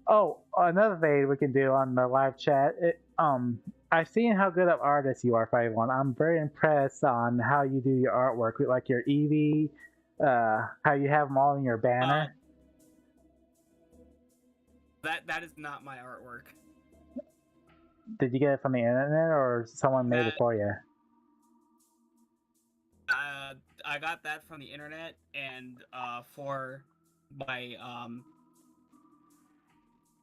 Oh, another thing we can do on the live chat. I've seen how good of artist you are, 51. I'm very impressed on how you do your artwork, like your Eevee, how you have them all in your banner. That is not my artwork. Did you get it from the internet, or someone made it for you? I got that from the internet, and for my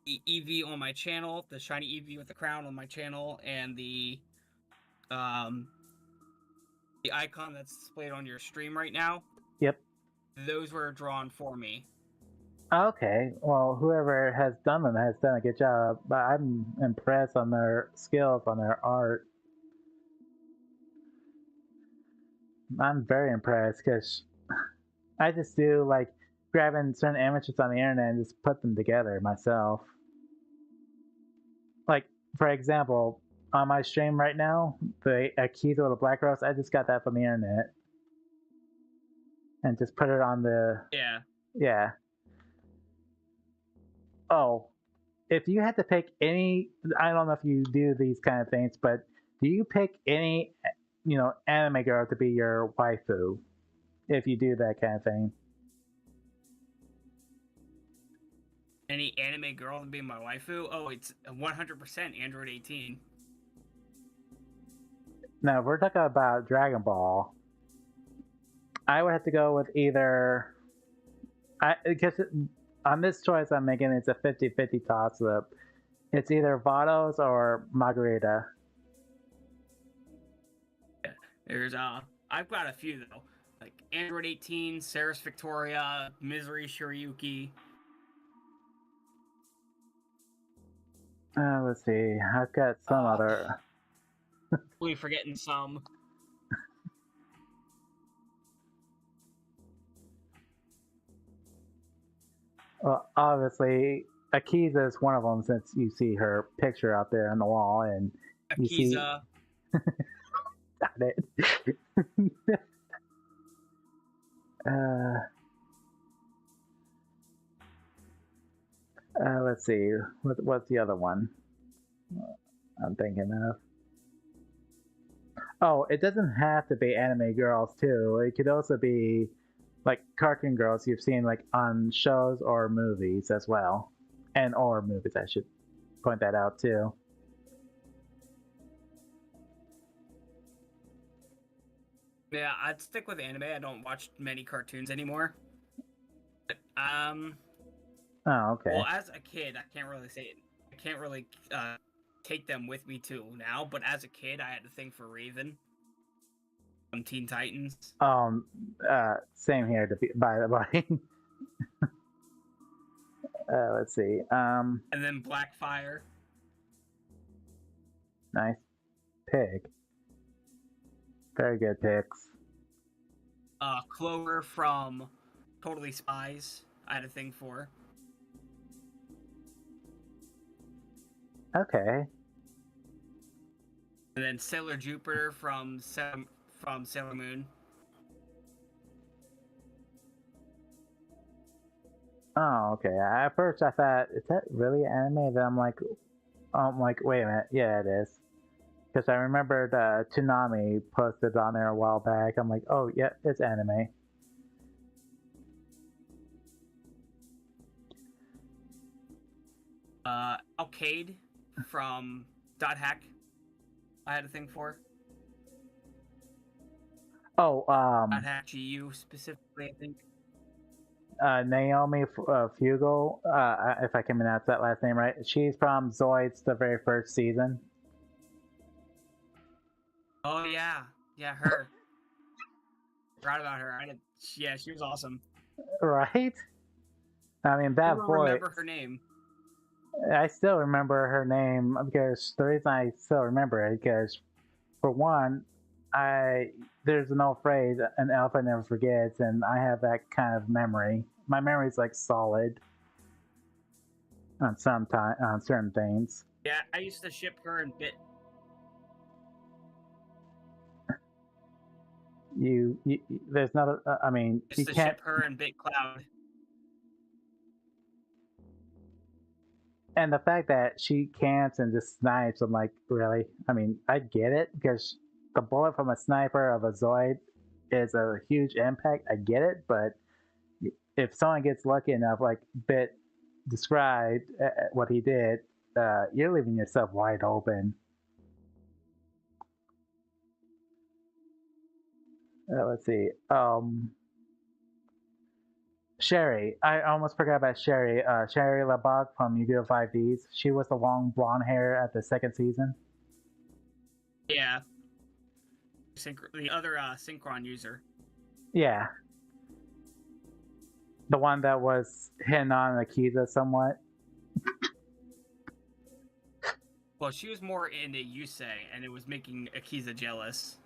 Eevee on my channel, the shiny Eevee with the crown on my channel, and the icon that's displayed on your stream right now. Yep. Those were drawn for me. Okay, well, whoever has done them has done a good job, but I'm impressed on their skills, on their art. I'm very impressed, because I just do like grabbing certain images on the internet and just put them together myself. Like, for example, on my stream right now, the Akiza with a black rose, I just got that from the internet. And just put it on the... Yeah. Oh, if you had to pick any... I don't know if you do these kind of things, but do you pick any, anime girl to be your waifu? If you do that kind of thing. Any anime girl to be my waifu? Oh, it's 100% Android 18. No, we're talking about Dragon Ball. I would have to go with either... Because on this choice I'm making, it's a 50-50 toss-up. It's either Vados or Margarita. There's I've got a few though, like Android 18, Ceres Victoria, Misery Shiryuki. Let's see. I've got some other. We forgetting some. Well, obviously, Akiza is one of them, since you see her picture out there on the wall, and you Akiza. see. Darn it. Let's see. What's the other one I'm thinking of? Oh, it doesn't have to be anime girls too. It could also be like cartoon girls you've seen like on shows or movies as well, and or movies. I should point that out too. Yeah, I'd stick with anime. I don't watch many cartoons anymore. But, Oh, okay. well, as a kid, I can't really say it. I can't really take them with me to now. But as a kid, I had a thing for Raven from Teen Titans. Same here. By the way. Let's see. And then Blackfire. Nice pick. Very good picks. Clover from Totally Spies. I had a thing for. Okay. And then Sailor Jupiter from Sailor Moon. Oh, okay. At first I thought, is that really anime? Then I'm like, wait a minute. Yeah, it is. Because I remembered Toonami posted on there a while back. I'm like, oh, yeah, it's anime. Arcade from Dot Hack. I had a thing for. Oh, Dot Hack GU specifically, I think. Naomi Fugel, if I can pronounce that last name right. She's from Zoids, the very first season. Oh yeah, her. Forgot about her. Yeah, she was awesome. Right? I mean, that I don't boy. remember her name. I still remember her name because the reason I still remember it because, for one, there's an old phrase, an alpha never forgets, and I have that kind of memory. My memory's like solid on certain things. Yeah, I used to ship her and Bit. There's another. I mean, you To can't. ship her and Bit Cloud. And the fact that she can't and just snipes, I'm like, really? I mean, I get it because the bullet from a sniper of a Zoid is a huge impact. I get it, but if someone gets lucky enough, like Bit described what he did, you're leaving yourself wide open. Let's see. Sherry. I almost forgot about Sherry. Sherry LeBach from Yu-Gi-Oh! 5Ds. She was the long blonde hair at the second season. Yeah. The other Synchron user. Yeah. The one that was hitting on Akiza somewhat. Well, she was more into Yusei, and it was making Akiza jealous.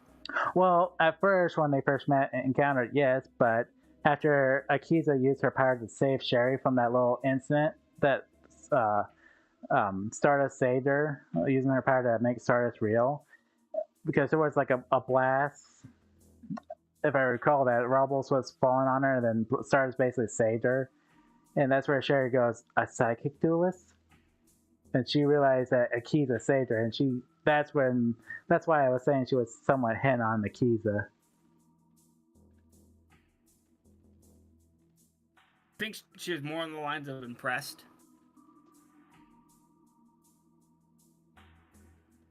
Well, at first, when they first encountered, yes, but after Akiza used her power to save Sherry from that little incident that Stardust saved her, using her power to make Stardust real, because there was like a blast, if I recall that, Rubbles was falling on her, and then Stardust basically saved her, and that's where Sherry goes, a psychic duelist? And she realized that Akiza saved her, and that's why I was saying she was somewhat hent on Akiza. I think she was more on the lines of impressed.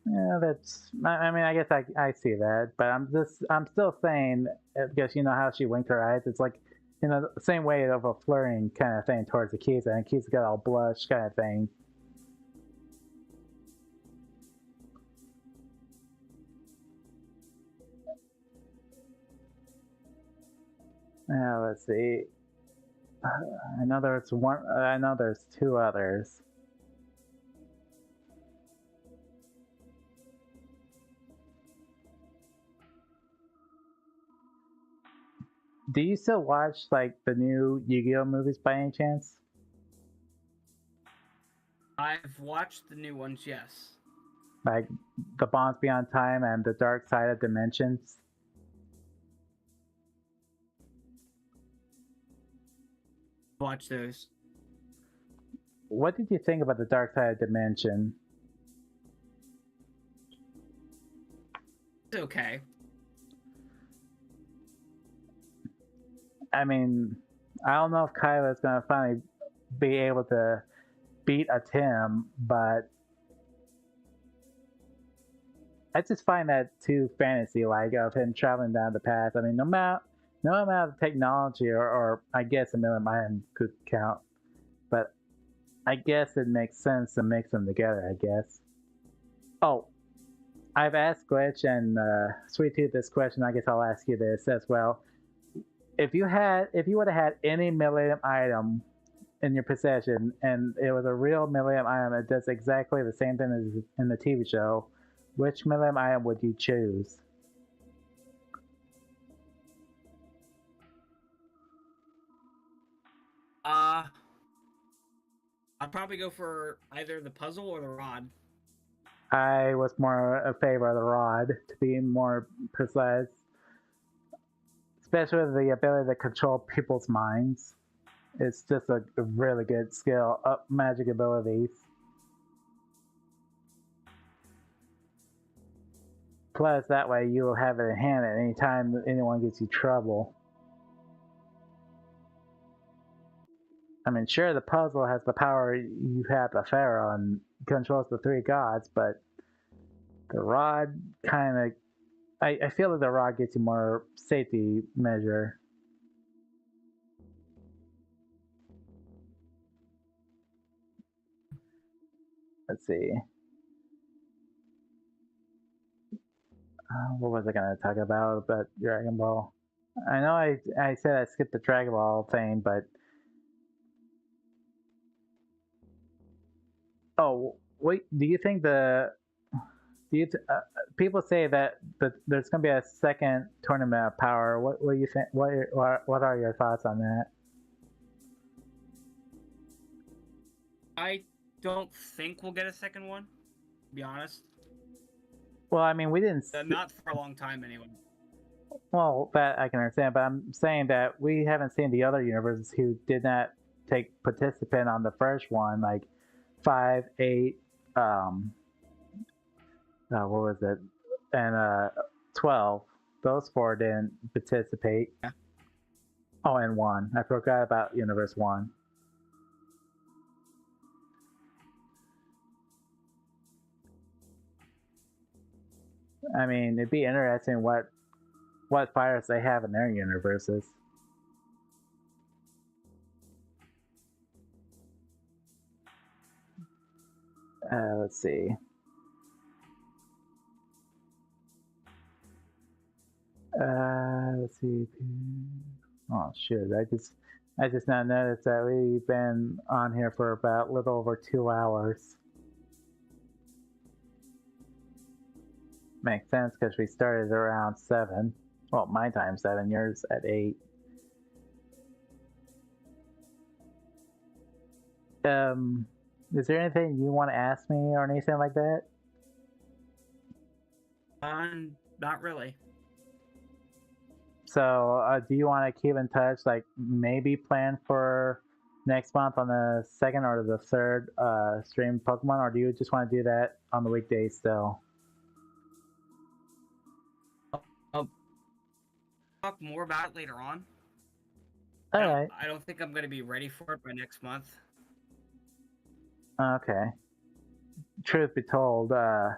Yeah, I mean, I guess I see that, but I'm still saying, because you know how she winked her eyes, it's like, you know, the same way of a flirting kind of thing towards Akiza, and Akiza got all blush kind of thing. Let's see. I know there's one. I know there's two others. Do you still watch like the new Yu-Gi-Oh movies by any chance? I've watched the new ones, yes. like the Bonds Beyond Time and the Dark Side of Dimensions. Watch those. What did you think about the Dark Side of Dimension? It's okay. I mean, I don't know if Kyla's gonna finally be able to beat a Tim, but I just find that too fantasy-like of him traveling down the path. I mean, no amount of technology, or I guess a million mine could count, but I guess it makes sense to mix them together. I guess. Oh, I've asked Glitch and Sweet Tooth this question. I guess I'll ask you this as well. If you would have had any Millennium item in your possession, and it was a real Millennium item that does exactly the same thing as in the TV show, which Millennium item would you choose? I'd probably go for either the puzzle or the rod. I was more in favor of the rod, to be more precise. Especially with the ability to control people's minds. It's just a really good skill, up magic abilities. Plus, that way you will have it in hand at any time that anyone gets you trouble. I mean, sure, the puzzle has the power you have the Pharaoh and controls the three gods, but the rod kind of. I feel like the rod gets you more safety measure. Let's see. What was I going to talk about Dragon Ball? I know I said I skipped the Dragon Ball thing, but oh wait, do you think people say that there's going to be a second tournament of power? What do you think? What are your thoughts on that? I don't think we'll get a second one, to be honest. Well, I mean, we didn't. Not for a long time, anyway. Well, that I can understand, but I'm saying that we haven't seen the other universes who did not take participant on the first one, like 5, 8, what was it, and 12. Those 4 didn't participate. Yeah. Oh, and 1. I forgot about Universe 1. I mean, it'd be interesting what fires they have in their universes. Let's see. Let's see. Oh shoot! I just now noticed that we've been on here for about a little over 2 hours. Makes sense because we started around 7. Well, my time 7, yours at 8. Is there anything you want to ask me or anything like that? Not really. So, do you want to keep in touch? Like, maybe plan for next month on the 2nd or the 3rd stream Pokemon, or do you just want to do that on the weekdays still? I'll talk more about it later on. Alright. I don't think I'm going to be ready for it by next month. Okay. Truth be told, to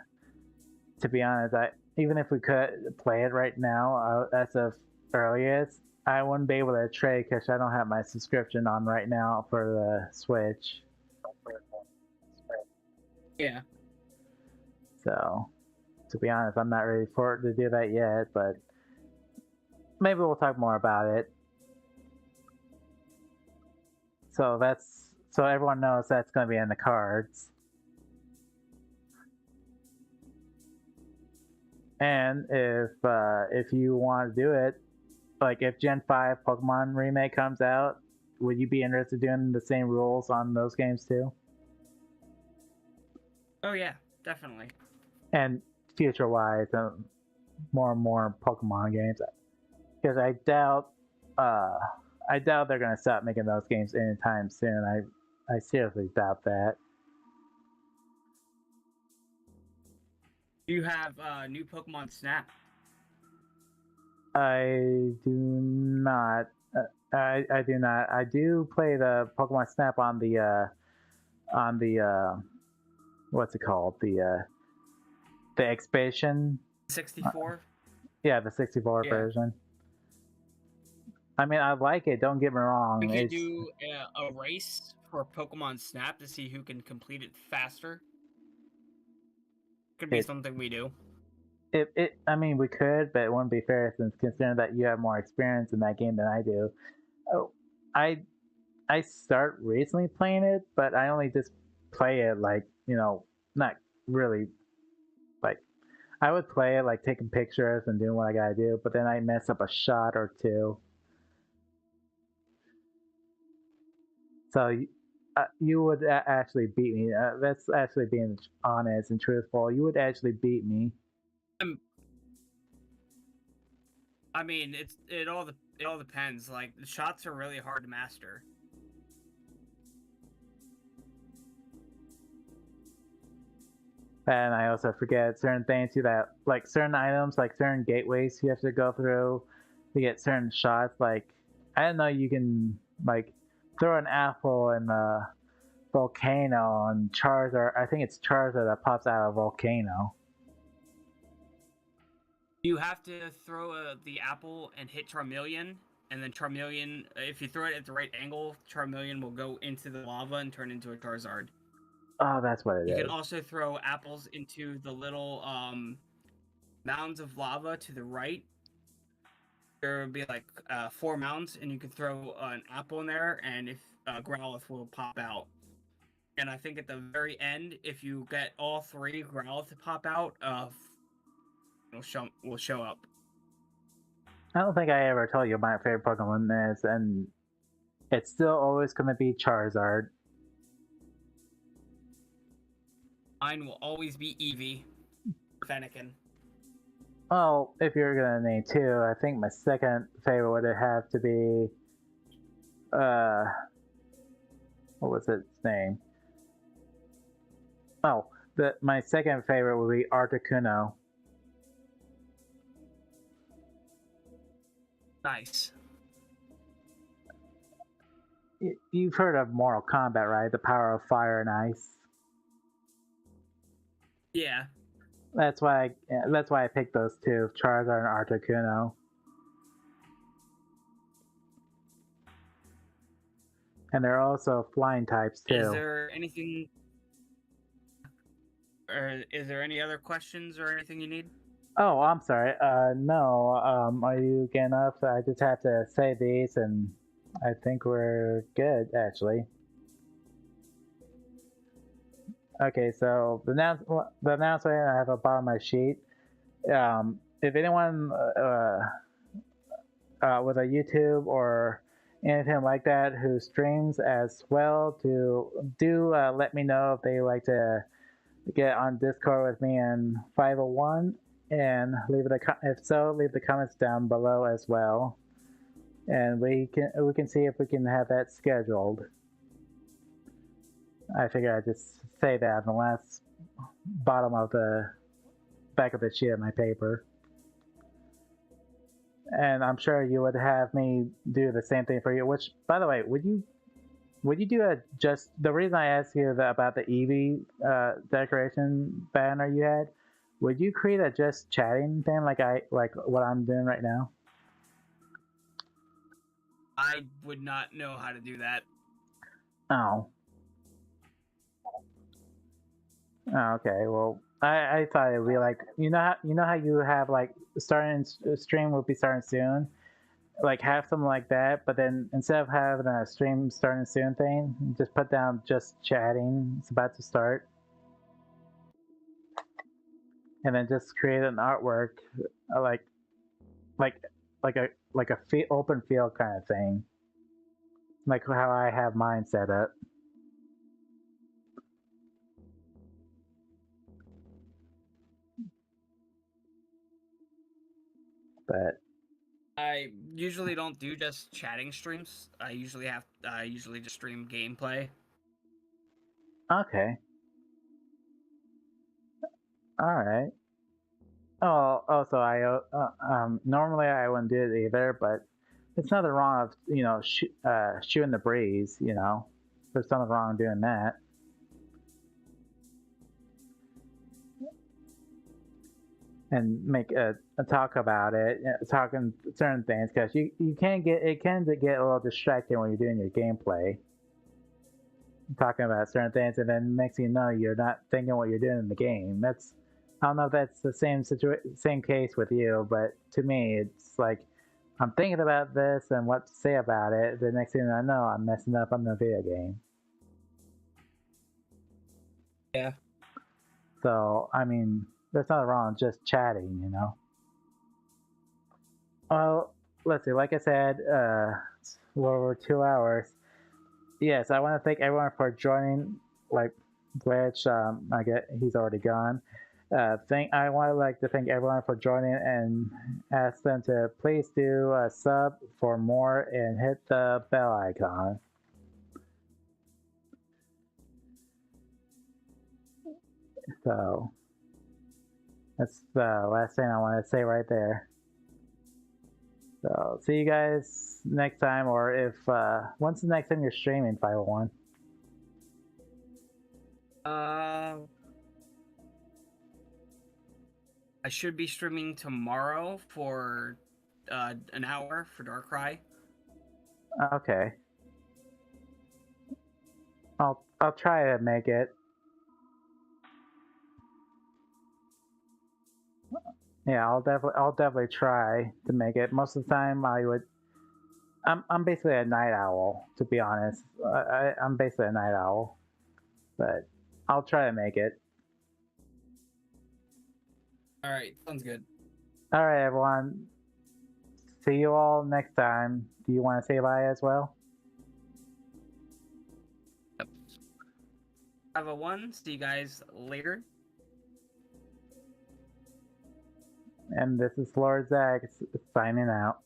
be honest, even if we could play it right now, as of earliest, I wouldn't be able to trade because I don't have my subscription on right now for the Switch. Yeah. So, to be honest, I'm not ready for it to do that yet, but maybe we'll talk more about it. So everyone knows that's going to be in the cards. And if you want to do it, like if Gen 5 Pokemon Remake comes out, would you be interested in doing the same rules on those games too? Oh yeah, definitely. and future-wise, more and more Pokemon games. Because uh, I doubt they're gonna stop making those games anytime soon. I seriously doubt that. Do you have new Pokemon Snap? I do not. I do not. I do play the Pokemon Snap on the what's it called, the expansion. 64. Yeah, the 64 Yeah. version. I mean, I like it. Don't get me wrong. We could It's do a race for Pokemon Snap to see who can complete it faster. Could be it, something we do. it. I mean, we could, but it wouldn't be fair since considering that you have more experience in that game than I do. Oh, I I start recently playing it, but I only just play it like, not really like I would play it like taking pictures and doing what I gotta do, but then I mess up a shot or two. So you would actually beat me. That's actually being honest and truthful. You would actually beat me. I mean, it all depends. Like the shots are really hard to master. And I also forget certain things too, that like certain items, like certain gateways you have to go through to get certain shots. Like I didn't know you can like throw an apple in the volcano and Charizard. I think it's Charizard that pops out of a volcano. You have to throw the apple and hit Charmeleon, and then Charmeleon, if you throw it at the right angle, Charmeleon will go into the lava and turn into a Charizard. Oh, that's what it You is. can also throw apples into the little mounds of lava to the right. There will be like 4 mounds, and you can throw an apple in there, and if Growlithe will pop out. And I think at the very end, if you get all 3 Growlithe to pop out, will show up. I don't think I ever told you my favorite Pokemon is, and it's still always going to be Charizard. Mine will always be Eevee. Fennekin. Well, if you're going to name two, I think my second favorite would have to be, what was its name? Oh, my second favorite would be Articuno. Nice. You've heard of Mortal Kombat, right? The power of fire and ice. Yeah. That's why I picked those two, Charizard and Articuno. And they're also flying types too. Is there anything, or is there any other questions or anything you need? Oh, I'm sorry. No. Are you getting up? I just have to say these, and I think we're good, actually. Okay, so the announcement I have above my sheet. If anyone with a YouTube or anything like that who streams as well, do let me know if they like to get on Discord with me in 501, and if so, leave the comments down below as well, and we can see if we can have that scheduled. I figure I'd just say that on the last bottom of the back of the sheet of my paper. And I'm sure you would have me do the same thing for you. Which, by the way, would you do just the reason I asked you about the Eevee decoration banner you had? Would you create a just chatting thing like what I'm doing right now? I would not know how to do that. Oh. Oh, okay. Well, I thought it would be like you know how you have like starting stream will be starting soon, like have something like that, but then instead of having a stream starting soon thing, just put down just chatting. It's about to start, and then just create an artwork like a open field kind of thing, like how I have mine set up. But I usually don't do just chatting streams. I usually just stream gameplay. okay, all right. Oh, also normally I wouldn't do it either, but there's nothing wrong of shooting the breeze. There's nothing wrong doing that. And make a talk about it, talking certain things, because you can get it can get a little distracting when you're doing your gameplay, talking about certain things, and then next thing you know, you're not thinking what you're doing in the game. I don't know if that's the same case with you, but to me, it's like I'm thinking about this and what to say about it. The next thing I know, I'm messing up on the video game. Yeah. So I mean, there's nothing wrong with just chatting. Well, let's see. Like I said, it's a little over 2 hours. Yes, I want to thank everyone for joining. Like, which I get he's already gone. I want to like to thank everyone for joining and ask them to please do a sub for more and hit the bell icon. So that's the last thing I want to say right there. So see you guys next time, or if when's the next time you're streaming 501? I should be streaming tomorrow for an hour for Darkrai. Okay. I'll try to make it. Yeah, I'll definitely try to make it. Most of the time, I'm basically a night owl, to be honest. I'm basically a night owl, but I'll try to make it. All right, sounds good. All right, everyone. See you all next time. Do you want to say bye as well? Yep. 501. See you guys later. And this is Lord Zach signing out.